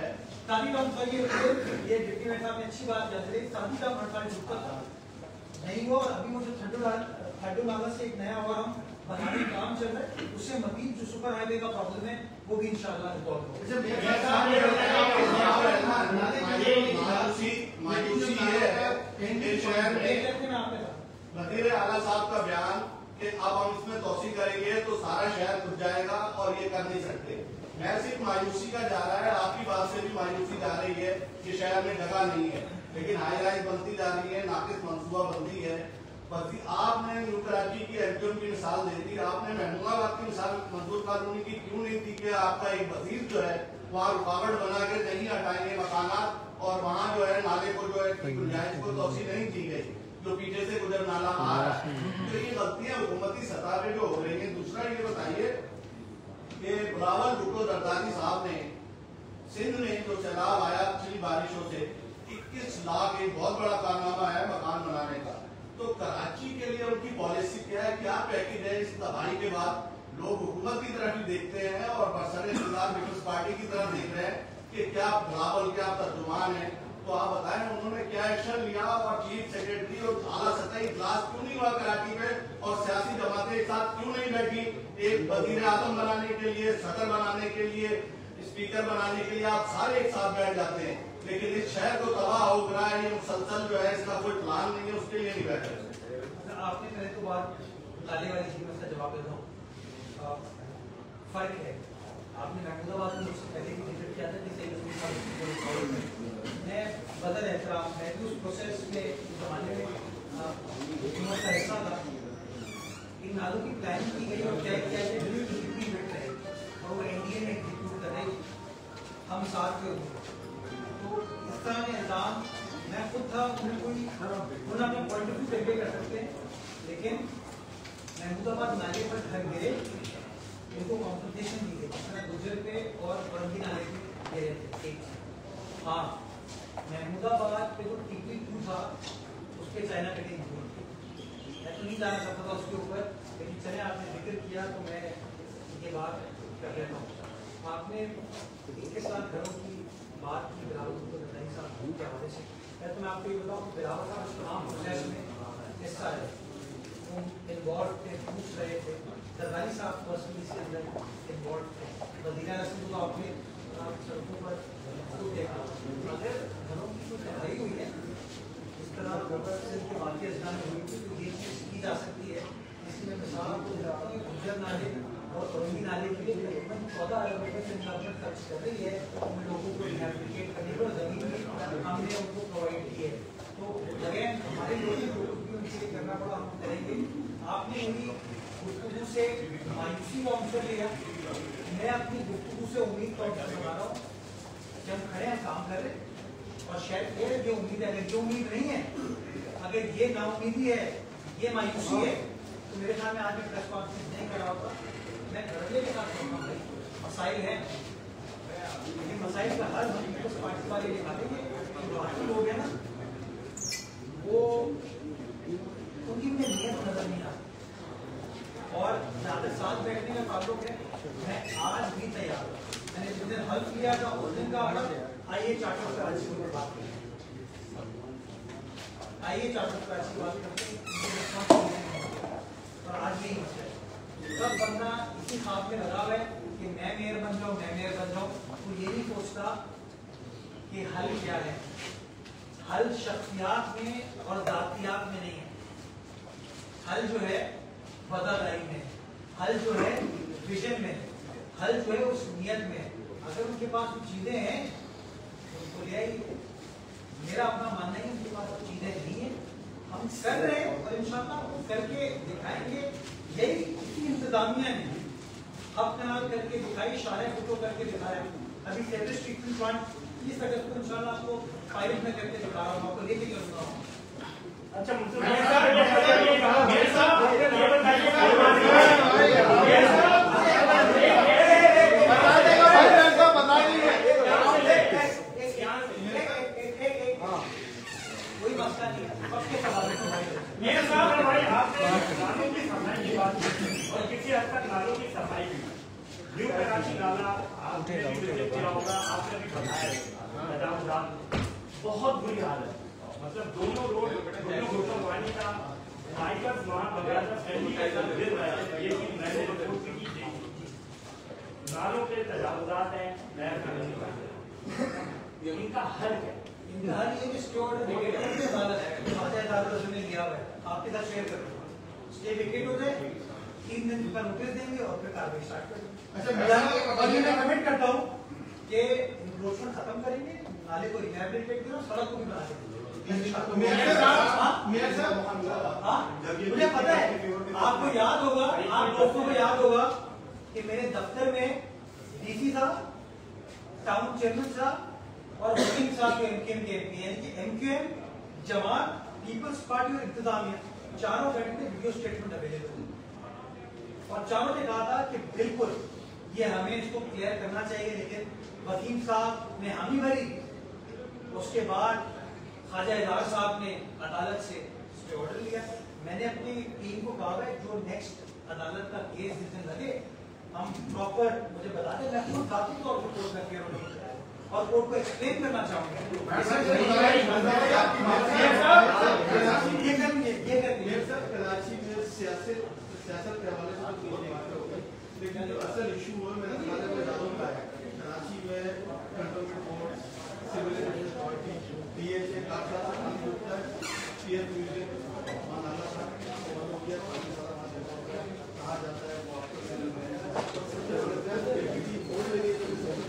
शादी का ये डिप्टी मेयर साहब ने अच्छी बात याद रही, शादी का हड़ताल छुट्टा था नहीं हुआ और अभी वो जो थड्डू नाला से एक नया और हम बनाने का काम चल रहा है, उससे मजीद जो सुपर हाईवे का प्रॉब्लम है वो भी इंशाल्लाह रिजॉल्व होगा। वज़ीर आला साहब का बयान कि अब हम इसमें तोसी करेंगे तो सारा शहर खुद जाएगा और ये कर नहीं सकते। मैं सिर्फ मायूसी का जा रहा है, आपकी बात से भी मायूसी जा रही है कि शहर में जगह नहीं है, लेकिन हाई राइज बनती जा रही है, नाकिस मंसूबा बंदी है। आपने न्यू कराची की एमक्यूएम की मिसाल दे दी, आपने महमूदाबाद की मिसाल मंजूर कानूनी की क्यों नहीं दी कि आपका एक वजीर जो है वहाँ रुकावट बना के नहीं हटाएंगे मकानात और वहाँ जो है है नाले को जो है की गुंजाइश को तोसी नहीं दी गई, जो पीछे से गुजर नाला आ रहा है। तो ये गलतियां हुकूमती सतह पे जो हो रही है। दूसरा ये बताइए कि बिलावल भुट्टो जरदारी साहब ने सिंध में जो सैलाब आया पिछली बारिशों से 21 लाख, एक बहुत बड़ा कारनामा है मकान बनाने का। तो कराची के लिए उनकी पॉलिसी क्या है, क्या पैकेज है? इस तबाही के बाद लोग हुकूमत की तरफ भी देखते हैं और बरसर इख्तियार पीपल्स पार्टी की तरफ देख रहे हैं कि क्या बिलावल क्या तर्जुमान है। तो आप बताएं उन्होंने क्या एक्शन लिया और चीफ सेक्रेटरी और आला सतही इजलास क्यों नहीं हुआ कराची में और सियासी जमातें एक साथ क्यों नहीं बैठी? एक वजीर आजम बनाने के लिए, सदर बनाने के लिए, स्पीकर बनाने के लिए आप सारे एक साथ बैठ जाते हैं, लेकिन इस शहर को तबाह हो रहा है, ये मुसलसल जो है इसका कोई प्लान नहीं है, उसके लिए नहीं बैठे। आपने पहले तो बात लाले वाली चीज में इसका जवाब देता हूँ। फर्क है, आपने महमूदाबाद में मुझसे पहले भी विजिट किया था जिसे मैं बदल एहतराम, मैं भी उस प्रोसेस में जमाने में हुकूमत का हिस्सा था। इन नालों की प्लानिंग की गई और तय किया गया इम्प्लीमेंट रहे और वो एनडीए ने एग्जीक्यूट कर रही, हम साथ में तो इस तरह के निज़ाम मैं खुद था, उन्हें कोई उन्होंने अपना पॉइंट ऑफ व्यू कन्वे कर सकते हैं, लेकिन महमूदाबाद नाले पर घर गिरे इनको कॉम्पनसेशन दी गई गुजर पे और बरंगी नाले पे दे रहे थे। हाँ, महमूदाबाद पे जो TP2 था उस पर चाइना कटिंग हुई, मैं तो नहीं जाना चाहता था उसके ऊपर, लेकिन चले आपने जिक्र किया तो मैं ये बात कर लेता हूँ। आपने इसके साथ घरों की बात की बिलावल को नहीं साहब के हवाले से, तो मैं आपको ये बताऊँ कि बिलावल साहब तमाम प्रोसेस में हिस्सा है, वो इन्वॉल्व थे, पूछ रहे थे, जरदारी साहब पर्सनली इसके अंदर इन्वॉल्व थे, वज़ीर आज़म को आपने सड़कों पर देखा। अगर घरों की कोई तबाही हुई है इस तरह के वाक़ई अजला में हुई थी तो ये चीज़ की जा सकती है। इसमें मिसाल को दिलाता हूँ, गुजर नाले और बरंगी नाले के लिए तकरीबन 14 अरब रुपये से गवर्नमेंट खर्च कर रही है उन लोगों को रिहैबिलिटेट करने को, ज़मीन भी हमने उनको प्रोवाइड की है। तो अगेन हमारे लोगों को उनसे करना पड़ा, हम करेंगे। आपने मेरी गुफ्तगू से मायूसी का अवसर लिया, मैं अपनी गुफ्तगू से उम्मीद का अवसर बना रहा हूँ कि हम खड़े हैं, काम कर रहे हैं और शायद ये उम्मीद है। अगर ये उम्मीद नहीं है, अगर ये नाउम्मीदी है, ये मायूसी है, तो मेरे ख्याल में आज भी प्रेस कॉन्फ्रेंस नहीं करा होगा। मैं धड़ल्ले के साथ कहूँगा भाई मसाइल हैं, लेकिन मसाइल का हल हम पीपल्स पार्टी वाले दिखा देंगे। बाकी लोग हैं ना, वो उनकी मुझे नीयत नजर नहीं आती और ज़्यादा साथ बैठने का ताल्लुक है। मैं आज भी तैयार हूँ, मैंने जिस दिन हल किया था उस दिन का आइए चार्टर कराची की बात करें, आइए चार्टर कराची की बात करते हैं और आज यही मसला है। जब बंदा इसी खाब में लगा हुआ है कि मैं मेयर बन जाऊँ, मैं मेयर बन जाऊँ, तो ये नहीं सोचता कि हल क्या है। हल शख्सियात में और जातियात में नहीं है, हल जो है वफादारी में, हल जो है विजन में, हल जो है उस नियत में। अगर उनके पास कुछ चीजें हैं उनको ले आइए। मेरा अपना मानना है उनके पास कुछ चीजें नहीं है, हम कर रहे हैं और इंशाअल्लाह वो करके दिखाएंगे। यही इसकी इंतजामिया ने हक नाल करके दिखाई, इशारे फोटो करके दिखाया। अभी सेवरेज ट्रीटमेंट प्लांट इस अगस्त को इंशाअल्लाह आपको पायलट में करके दिखा रहा हूँ, आपको लेके चलूंगा। अच्छा कोई मसला नहीं है, मेरे साहब भाई आपने नालों की सफाई की बात की और किसी हद तक नालों की सफाई भी, न्यू कराची नाला आपने भी विजिट किया होगा, आपने भी बताया बहुत बुरी हालत, मतलब दोनों रोड दोनों घुटनों पानी का बाइकर्स वहाँ बगैर सैनिटाइजर गिर रहा है। ये चीज मैंने रिपोर्ट भी की थी। नालों के तजावुजात हैं, नहर का नहीं, इनका हल क्या? इनका हल ये कि स्टोर विकेट की हालत है, आधे अदालत ने लिया हुआ है, आपके साथ शेयर कर दूंगा। स्टे विकेट हो जाए 3 दिन का नोटिस देंगे और फिर कार्रवाई स्टार्ट कर देंगे। अच्छा मैं कमिट करता हूँ कि इंक्रोचमेंट खत्म करेंगे, नाले को रिहैबिलिटेट करो, सड़क को भी बना देंगे। मुझे पता है, आपको याद होगा, आप दोस्तों को याद होगा कि मेरे दफ्तर में डीसी साहब, टाउन चेयरमैन साहब और वकील साहब एमक्यूएम के एमपी, यानी कि एमक्यूएम, जमात, पीपल्स पार्टी और इंतजामिया चारों बैठे थे, वीडियो स्टेटमेंट अवेलेबल है और चारों ने कहा था कि बिल्कुल ये हमें इसको क्लियर करना चाहिए, लेकिन वकील साहब ने हामी भरी। उसके बाद ख्वाजा इदार साहब ने अदालत से स्टे ऑर्डर लिया। मैंने अपनी टीम को कहा है जो नेक्स्ट अदालत का केस जिस दिन लगे हम प्रॉपर मुझे बता दें, मैं खुद जाती तौर पर कोर्ट का केयर और कोर्ट को एक्सप्लेन करना चाहूंगा। ये करेंगे कराची में सियासत के हवाले से बहुत बातें हो गई, लेकिन जो असल इशू है मेरे ख्याल में जानूंगा है कराची में cantonment board, civil evidence authority, DHA का पीएफ म्यूजियम कहा जाता है वो आपको सबसे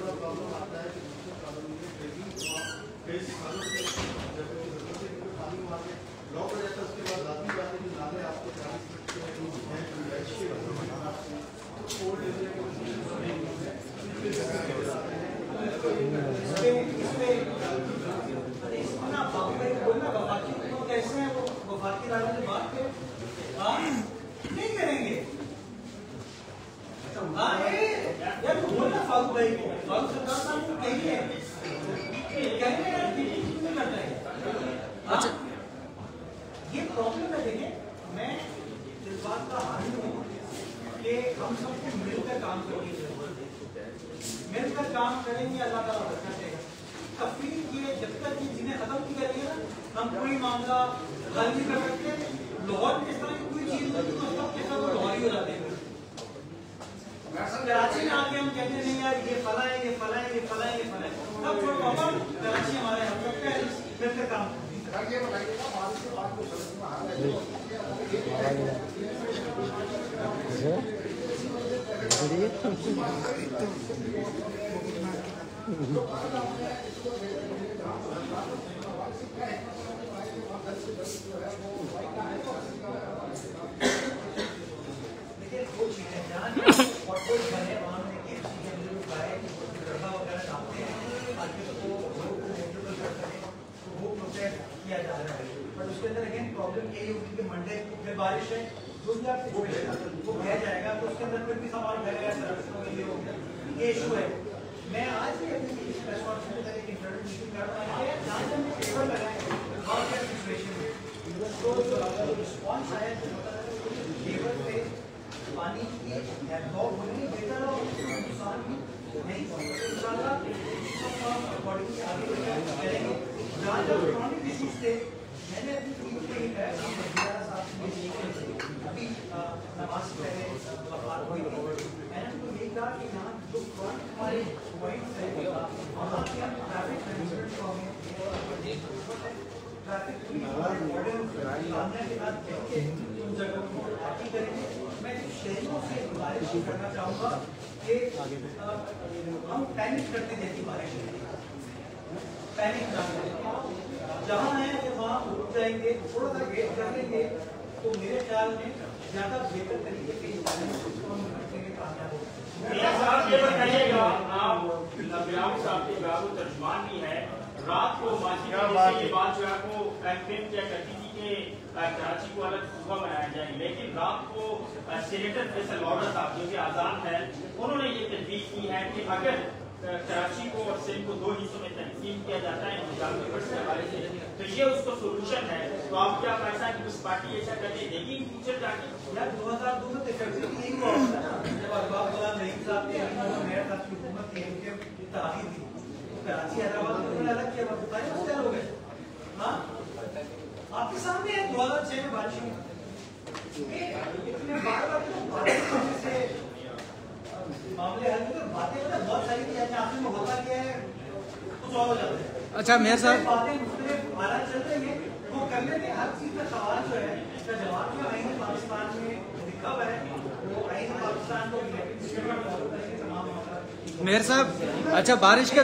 बड़ा प्रॉब्लम आता है कि दूसरे कानून में कई सालों से पानी वहाँ पे लॉक हो जाता है। उसके बाद रात जाने के नाले आपको 40 फीट के ओल्ड एरिया कैसे है वो वफाकी राजा से बात करें? नहीं करेंगे। यार तो बोलना फारूक भाई को, फारूक सरदार साहब को कहिए कहने यार नहीं करना है। अच्छा ये प्रॉब्लम है। देखिए मैं इस बात का हानि हूँ कि हम सबको मिलकर काम करने की जरूरत है। मिलकर काम करेंगे अल्लाह ताला बरकत देगा। तफरीक ये जब तक ये चीजें खत्म नहीं करेंगे ना, हम कोई मामला हल नहीं कर सकते। लाहौर में इस तरह की कोई चीज नहीं तो सब के सब लाहौर ही हो जाते हैं। कराची में आके हम कहते नहीं यार ये फला है, ये फला है, ये फला है, ये फला है। तब छोड़ पापा कराची हमारे हम लोग का मिलकर काम किया जा रहा है। बट उसके अंदर अगेन प्रॉब्लम यही होगी कि मंडे में बारिश है, जो भी आप वो बह जाएगा तो उसके अंदर फिर भी सवाल उठेगा ये इशू है। मैं आज भी अपनी प्रेस कॉन्फ्रेंस में एक इंटरव्यू मीटिंग कर रहा हूँ जहाँ से हमने पेपर लगाए और क्या सिचुएशन है तो जो रिस्पॉन्स आया लेबर पे पानी की एब्जॉर्ब होने बेहतर और नुकसान भी नहीं इंशाल्लाह अकॉर्डिंगली आगे करेंगे। जहाँ जब इकोनॉमिक इशूज थे मैंने अपनी टीम को ही कहा अभी नमाज से पहले बात हुई मैंने उनको यही कहा कि यहाँ जो फ्रंट हमारे पॉइंट्स है वहाँ पे हम ट्रैफिक मैनेजमेंट को हमें ट्रैफिक सामने के साथ उन जगहों को ताकि करेंगे। मैं शहरों से गुजारिश करना चाहूँगा कि हम पैनिक करते जैसी बारिश पैनिक ना करें। जहाँ है तो वहाँ रुक जाएंगे, थोड़ा सा वेट कर लेंगे तो मेरे ख्याल में ज्यादा बेहतर तरीके से कामयाब होगा। ये बताइएगा आप नबियाम साहब के बाबू तर्जुमान भी है, रात को माजी ये बात जो है वो कैंपेन किया करती थी कि कराची को अलग सूबा बनाया जाए, लेकिन रात को सीनेटर फैसल लॉर्डर साहब जो कि आजाद है उन्होंने ये तजवीज़ की है कि अगर कराची को और सिंध को 2 हिस्सों में तकसीम किया जाता है इंतजाम के हवाले से तो ये उसको सोल्यूशन है। तो आप क्या पैसा कि उस पार्टी ऐसा करने देगी इन फ्यूचर जाके? यार 2002 में यही हुआ होगा ना जब अरबाब गुलाम रहीम साहब ने मेयर साहब की हुकूमत की इत्तेहादी थी तो कराची हैदराबाद को उन्होंने अलग किया, सारे मसले हो गए। हाँ आपके सामने है 2006 में बारिश हुई इतने बार से मामले हल तो बातें बहुत सारी थी आखिर में होता क्या है कुछ और हो जाता है। अच्छा मेयर साहब बातें मुख्तलिफ हालात चल रही है वो कर लेते हर चीज का सवाल जो है इसका जवाब जो आईन पाकिस्तान में लिखा हुआ है वो आईन पाकिस्तान को फॉलो करेंगे तमाम मामला। मेयर साहब अच्छा बारिश का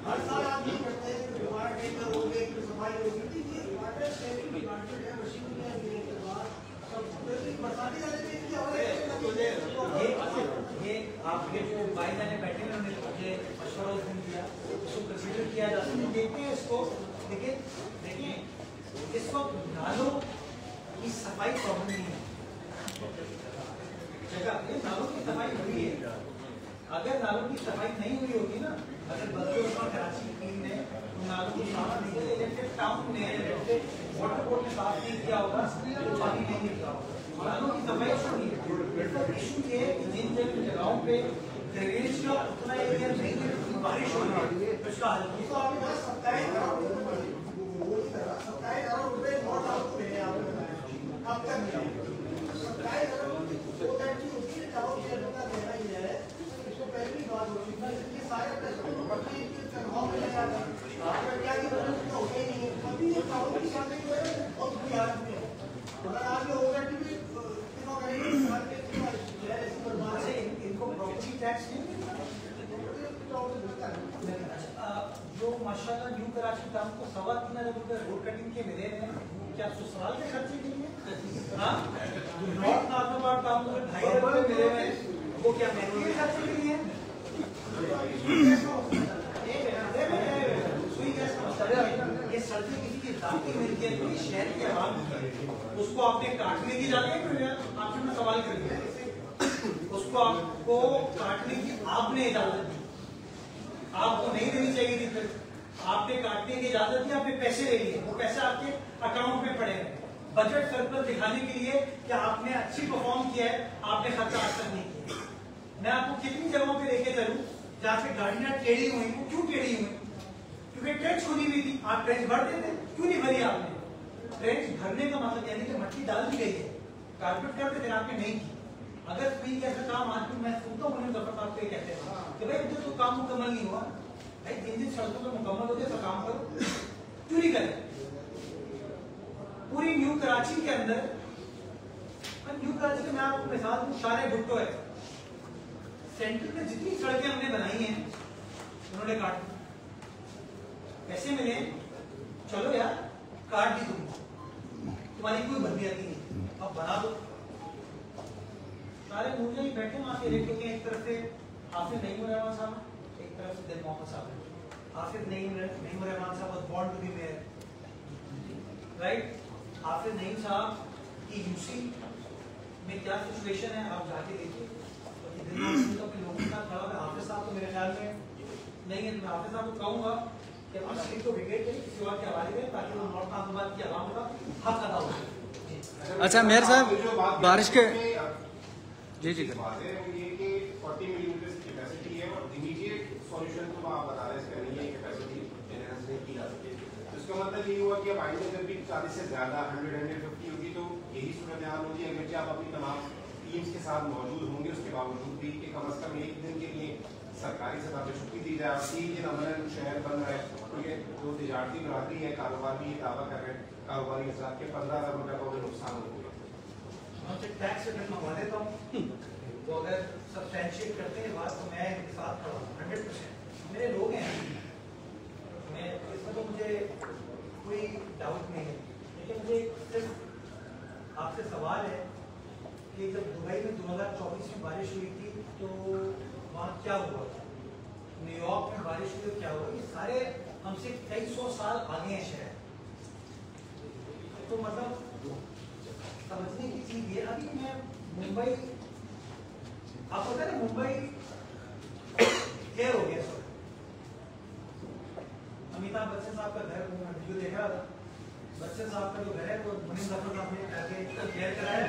हर साल आप ये करते हैं कि बीमार नहीं करोगे सफाई होगी। देखिए इस वक्त नालों की सफाई प्रॉब्लम नहीं है जगह, ये नालों की सफाई हुई है। अगर नालों की सफाई नहीं हुई होगी ना, अगर बल्कि कराची टीम ने नालों को साफ नहीं किया, जैसे टाउन ने जैसे वाटर बोर्ड ने साफ नहीं किया होगा, तो पानी नहीं निकला होगा। नालों की सफाई नहीं है। इशू ये जिन जगहों पे ड्रेनेज का उतना एरिया नहीं है, बारिश हो रही है, तो इसका हल तो आपके पास 27 करोड़ रुपए और आपको देने अब तक 27 करोड़ देना ही है। इसको पहली बात होती है कि सारे पैसे तनख्वाह में लगा था, क्या की बदल तो होते ही नहीं है, कभी ये कारों की शादी जो है और बुरी हालत में है। अगर आप ये ओवर की भी करेंगे इनको प्रॉपर्टी टैक्स नहीं जो माशाल्लाह न्यू कराची टाउन को 3.25 अरब रुपए रोड कटिंग के मिले हैं, क्या ससुराल के खर्चे के लिए? नॉर्थ नाजमाबाद टाउन को 2.5 अरब रुपए मिले हैं, वो क्या महंगे के खर्चे के लिए? ये सड़कें किसी की दाती मिलती है, शहर के आवाम की, उसको आपने काटने की जाती है। आपसे मैं सवाल कर दिया, उसको आपको काटने की आपने इजाजत दी, आपको नहीं देनी चाहिए थी, फिर आपने काटने की इजाजत दी, आपने पैसे ले लिए, वो पैसे आपके अकाउंट में पड़े हैं। बजट सरप्लस दिखाने के लिए कि आपने अच्छी परफॉर्म किया है, आपने खर्चा आज तक नहीं किया। मैं आपको कितनी जगहों पे लेके चलूं जहाँ पे गाड़ियां टेढ़ी हुई, वो क्यों टेढ़ी हुई? क्योंकि ट्रेंच खुली हुई थी, आप ट्रेंच भर देते, क्यों नहीं भरी आपने? ट्रेंच भरने का मतलब यानी कि मट्टी डाल दी गई है, कारपेट कर देते, आपने नहीं की। अगर कोई ऐसा काम आज भी मैं सुनता हूँ, जफर साहब को कहते हैं कि भाई मुझे तो काम मुकम्मल नहीं हुआ, भाई जिन सड़कों पर मुकम्मल हो गया तो काम करो, क्यों नहीं करें? पूरी न्यू कराची के अंदर, न्यू कराची के मैं आपको मिसाल दूं, सारे भुट्टो है, सेंटर में जितनी सड़कें हमने बनाई हैं उन्होंने काट दी, पैसे मिले, चलो यार काट दी तुम्हारी कोई बंदियाती नहीं, अब बना दो। सारे मुझे ही बैठे वहां से क्योंकि एक तरफ से हाफिज नईम रहमान साहब, एक तरफ से दिल मोहम्मद साहब। हाफिज नईम रहमान साहब was born to be mayor, right? Hafiz Naeem साहब की यूसी में क्या सिचुएशन है आप जाके देखिए। तो दिल मोहम्मद तो अपने लोगों के साथ खड़ा है, हाफिज साहब तो मेरे ख्याल में नहीं है, मैं हाफिज साहब को कहूंगा कि आप सीट को विकेट करें, किसी और के हवाले करें, ताकि वो नॉर्थ नाजमाबाद की आवाम का हक अदा हो। अच्छा मेयर साहब, बारिश के जी बात है वो ये कि 40 मिलीमीटर की कैपेसिटी है और इमीडिएट सॉल्यूशन तो आप बता रहे हैं इसका नहीं है, कैपेसिटी एनहांस नहीं की जा सकती। तो इसका मतलब ये हुआ कि अब आइंदा जब भी 40 से ज्यादा 100-150 होगी तो यही सूरत हाल होगी, अगर आप अपनी तमाम टीम्स के साथ मौजूद होंगे, उसके बावजूद भी कि कम अज कम एक दिन के लिए सरकारी सतह पर छुट्टी दी जाए। 3 दिन अमन शहर बंद है, क्योंकि जो तिजारती बरादरी है, कारोबार भी ये दावा कर रहे हैं, कारोबारी अफराद के 15 अरब रुपये का नुकसान हो गया। टैक्स रिटर्न मंगवा देता हूँ, तो अगर सब्सटैंशिएट करते हैं बात तो मैं इनके साथ खड़ा हूँ 100%। मेरे लोग हैं, मैं इसमें तो मुझे कोई डाउट नहीं है, लेकिन मुझे सिर्फ आपसे सवाल है कि जब दुबई में 2024 में बारिश हुई थी तो वहाँ क्या हुआ था? न्यूयॉर्क में बारिश हुई तो क्या हुआ? ये सारे हमसे कई 100 साल आगे हैं शहर, तो मतलब समझने की चीज ये। अभी मैं मुंबई, आप पता है मुंबई क्लियर हो गया सर। अमिताभ बच्चन साहब का घर वीडियो देख रहा था, बच्चन साहब का जो घर है वो मुनीम जफर साहब ने जाके क्लियर कराया।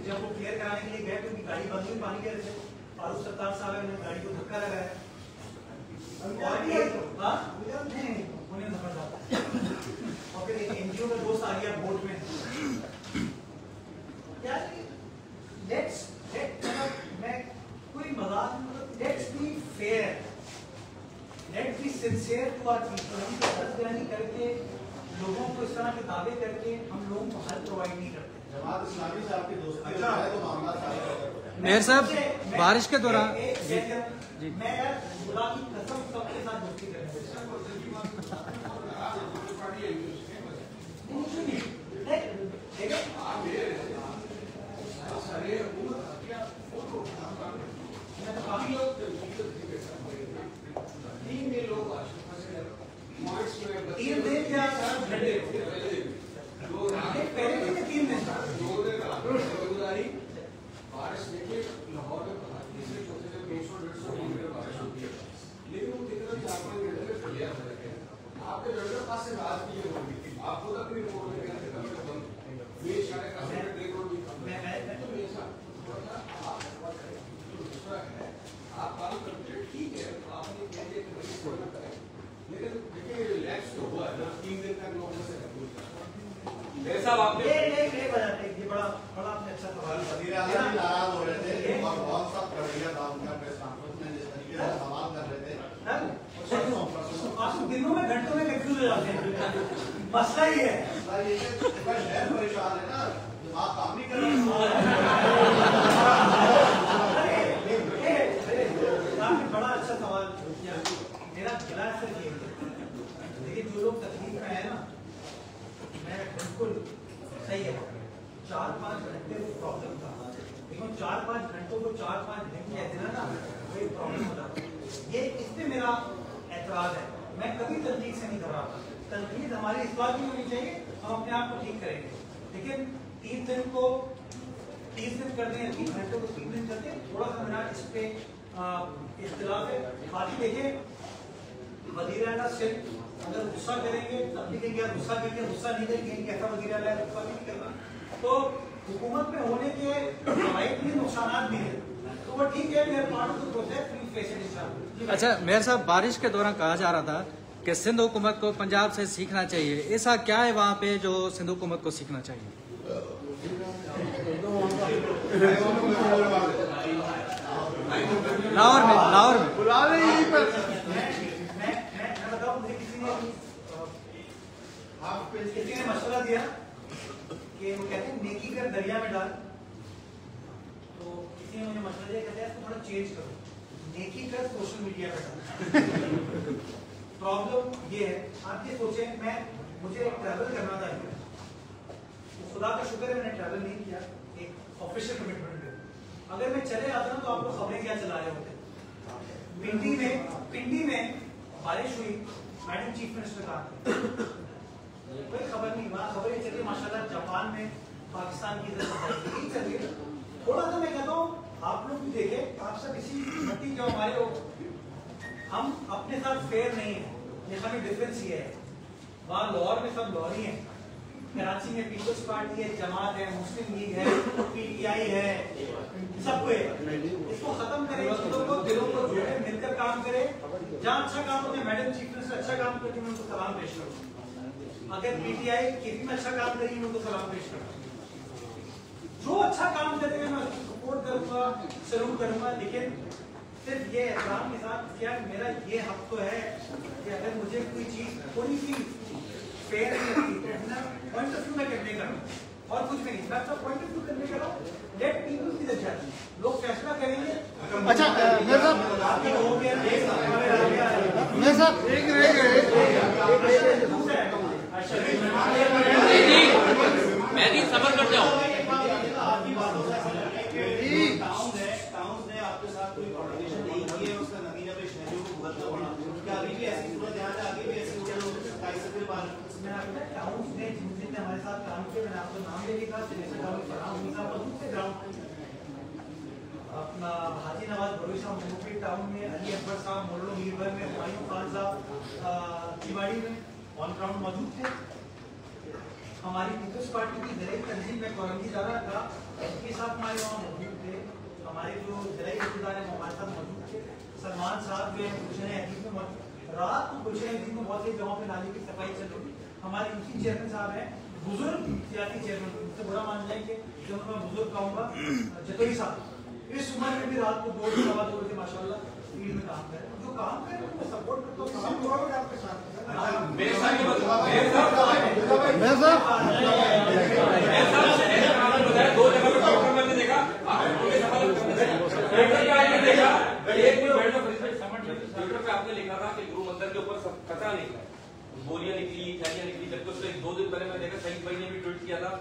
जब वो क्लियर कराने के लिए गए क्योंकि गाड़ी बंद हुई पानी के से, फारूक सत्तार साहब ने गाड़ी को धक्का लगाया। मुनीम जफर साहब और फिर एक एनजीओ का दोस्त आ गया बोट में। मैं कोई मजाक, let's be fair, let's be sincere to our people. हम बयानी करके लोगों को इस तरह के दावे करके हम लोगों को हल प्रोवाइड नहीं करते। जमात इस्लामी से आपकी दोस्ती है तो मामला सारा मेयर साहब बारिश के दौरान मैं यार खुदा की कसम सबके साथ दोस्ती करने तीन दिन क्या आपने ये बड़ा आपने अच्छा सवाल नाराज हो रहे थे और बहुत सब कर रही था प्रेस कॉन्फ्रेंस में जिस तरीके से सवाल कर रहे थे आप दिनों में घंटों में कंफ्यूज हो जाते हैं। मसला ही है शहर परेशान है ना, दिमाग काम नहीं कर रहा। आपने बड़ा अच्छा सवाल किया। मेरा गिला से देखिए, जो लोग तकलीफ में है ना, मैं बिल्कुल सही है, 4-5 घंटे वो प्रॉब्लम था, लेकिन 4-5 घंटों को 4-5 दिन कहते हैं ना, वही प्रॉब्लम हो जाता है। ये इसमें मेरा एतराज है। मैं कभी तनकीद से नहीं कर रहा था। तनकीद हमारी इस बात की होनी चाहिए, हम अपने आप को ठीक करेंगे, लेकिन 30 दिन को 30 दिन कर दें, 3 घंटों को 3 दिन कर दें, थोड़ा सा मेरा इस पे इख्तिलाफ है। बाकी देखिए, वज़ीर आला सिर्फ अगर गुस्सा करेंगे तब भी कहेंगे गुस्सा करके, गुस्सा नहीं करेंगे कैसा वज़ीर आला है, गुस्सा नहीं करना। तो हुकूमत में होने के फवाइद भी नुकसान भी है, तो वो ठीक है, मेरे part of the process we face it इंशाअल्लाह। अच्छा मेयर साहब, बारिश के दौरान कहा जा रहा था कि सिंध हुकूमत को पंजाब से सीखना चाहिए, ऐसा क्या है वहाँ पे जो सिंध हुकूमत को सीखना चाहिए? लाहौर में बुला रहे यहीं पर। मैं बताऊं, मुझे किसी ने मशवरा दिया कि वो कहते हैं नेकी कर दरिया में डाल, तो किसी ने मुझे मशवरा दिया, कहते हैं इसको थोड़ा चेंज करो, नेकी कर सोशल मीडिया पे डाल। प्रॉब्लम ये है, आप ये सोचें, मुझे ट्रैवल करना था, तो खुदा का शुक्र है मैंने ट्रैवल नहीं किया, एक ऑफिशियल कमिटमेंट है। अगर मैं चले आता ना तो आपको खबरें क्या चला रहे होते। पिंडी में बारिश हुई, मैडम चीफ मिनिस्टर का कोई खबर नहीं, वहाँ खबर ये चली माशाल्लाह जापान में पाकिस्तान की यही चल रही। थोड़ा सा मैं कहता हूँ आप लोग भी देखे, आप सब इसी मट्टी जो हमारे लोग, हम अपने साथ फेयर नहीं है, ये खाली डिफरेंस ये है। वहाँ लाहौर में सब लाहौरी हैं, कराची में पीपल्स पार्टी है, जमात है, मुस्लिम लीग है, PTI है, सब कोई। इसको खत्म करें, चीजों को दिलों को जोड़े, मिलकर काम करें। जहाँ अच्छा काम होता है, मैडम चीफ मिनिस्टर अच्छा काम करती है, उनको सलाम पेश करो। अगर PTI किसी में अच्छा काम करेगी, उनको सलाम पेश करो। जो अच्छा काम करते हैं मैं उसको सपोर्ट करूंगा, सलूट करूंगा, लेकिन सिर्फ ये एहतराम के साथ क्या मेरा ये हक तो है कि अगर मुझे कोई चीज थोड़ी सी फेयर नहीं लगती तो ना पॉइंट ऑफ व्यू में करने का और कुछ भी नहीं, मैं सब पॉइंट ऑफ व्यू करने का हूँ। लेट पीपल बी द जज, लोग फैसला करेंगे। अच्छा मेयर साहब, आपके हो गया मेयर साहब एक रह गए। मैं भी सबर कर जाऊँ। आपकी बात हो टाउन ने आपके साथ कोई कोऑर्डिनेशन नहीं की है, उसका नतीजा पे शहरियों को भुगतना पड़ा। क्या अभी भी ऐसी सूरत यहाँ से आगे भी ऐसी सूरत हो सकती है? टाउन ने जिन हमारे साथ काम किया, मैंने आपको नाम ले लिखा, अपना हाजी नवाज बड़ोई साहब मुफी टाउन में, अली अकबर साहब मोरलो मीरभर में, हुमायूं खान साहब तिवाड़ी में ऑन ग्राउंड मौजूद थे। हमारी पीपल्स पार्टी की ज़राई तंजीम में कौरंगी दारा था, उसके साथ हमारे वहाँ मौजूद थे। हमारे जो ज़राई रिश्तेदार हैं हमारे साथ मौजूद थे। सलमान साहब जो है गुलशन अजीब में मौजूद, रात को गुलशन अजीब में बहुत सी जगहों पर नाली की सफाई चल रही। हमारे यूसी चेयरमैन साहब हैं, बुजुर्ग सियासी चेयरमैन, उससे बुरा मान जाएंगे जो मैं बुजुर्ग कहूँगा, जतोई साहब इस उम्र में भी रात को 2 सवा 2 बजे माशाल्लाह फील्ड में काम कर रहे हैं। जो काम कर रहे हैं उनको सपोर्ट करता हूँ, आपके साथ। आपने लिखा था कि गुरु मंदिर के ऊपर सब कचरा निकला, बोरियां निकली, थैलियां निकली, जबकि उससे 2 दिन पहले मैं देखा शहीद भाई ने भी ट्वीट किया था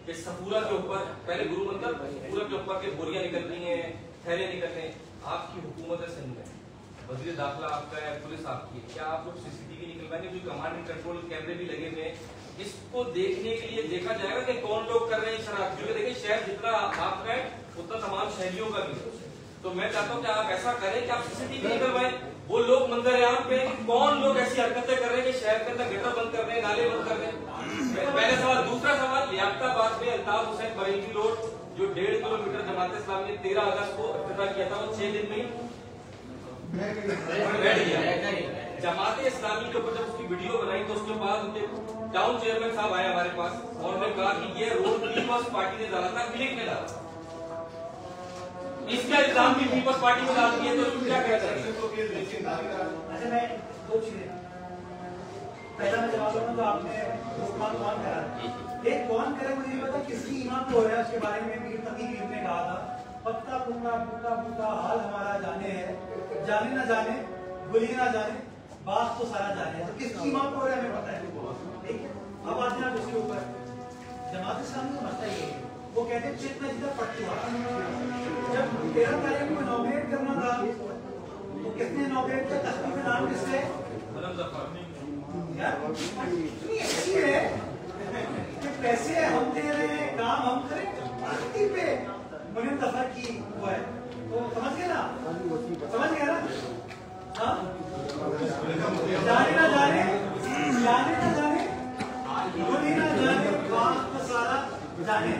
कि सफूरा के ऊपर, पहले गुरु मंदिर सफूरा के ऊपर के बोरियां निकल रही हैं, थैले निकल रहे हैं। आपकी हुकूमत है सिंध में, वजीर दाखिला आपका है, पुलिस आपकी है, क्या आप लोग CCTV निकलवाएंगे? जो कमांड एंड कंट्रोल कैमरे भी लगे हुए हैं, इसको देखने के लिए देखा जाएगा कि कौन लोग कर रहे हैं शराब। क्योंकि देखिए शहर जितना आपका है उतना तमाम शहरियों का भी है। तो मैं चाहता हूँ कि आप ऐसा करें कि आप CCTV निकलवाएं, वो लोग मंजर-ए-आम पे कौन लोग ऐसी हरकतें कर रहे हैं कि शहर के अंदर गटर बंद कर रहे हैं, नाले बंद कर रहे हैं। पहले सवाल। दूसरा सवाल, लियाकताबाद में अल्ताफ हुसैन बरेली रोड जो 1.5 किलोमीटर जमात इस्लामी ने 13 अगस्त को इफ्तिताह किया था, वो 6 दिन में बैठ गया। जमात इस्लामी के ऊपर जब उसकी वीडियो बनाई तो उसके बाद उनके टाउन चेयरमैन साहब आए हमारे पास और उन्होंने कहा कि ये रोड पीपल्स पार्टी ने डाला था, क्लिक ने डाला। इसका इल्जाम भी पीपल्स पार्टी में डाल दिए, तो इसमें क्या कहना चाहिए? अच्छा, मैं दो चीजें, पहला मैं जवाब दूंगा तो आपने कौन करा, एक कौन करे मुझे नहीं पता, किसकी ईमान पे हो रहा है उसके बारे में पीर तकी पीर ने कहा था, पत्ता पुंगा भूखा भूखा हाल हमारा जाने है, जाने ना जाने भूलिए ना जाने बात तो सारा जाने है। तो किसकी ईमान पे हो रहा है हमें पता है, ठीक है। अब आते हैं उसके ऊपर जमात इस्लामी का मसला ये है, वो कहते हैं चित में जिधर पट्टी हुआ, जब 13 तारीख को इनॉग्रेट करना था तो किसने इनॉग्रेट किया, तस्वीर में नाम किससे, यार इतनी अच्छी है कि पैसे हम दे रहे हैं, काम हम करें, पार्टी पे मुनीम दफर की वो है, तो समझ गए ना, समझ गए ना? हाँ, जाने ना जाने, जाने ना जाने, भूली ना जाने, बात तो सारा जाने।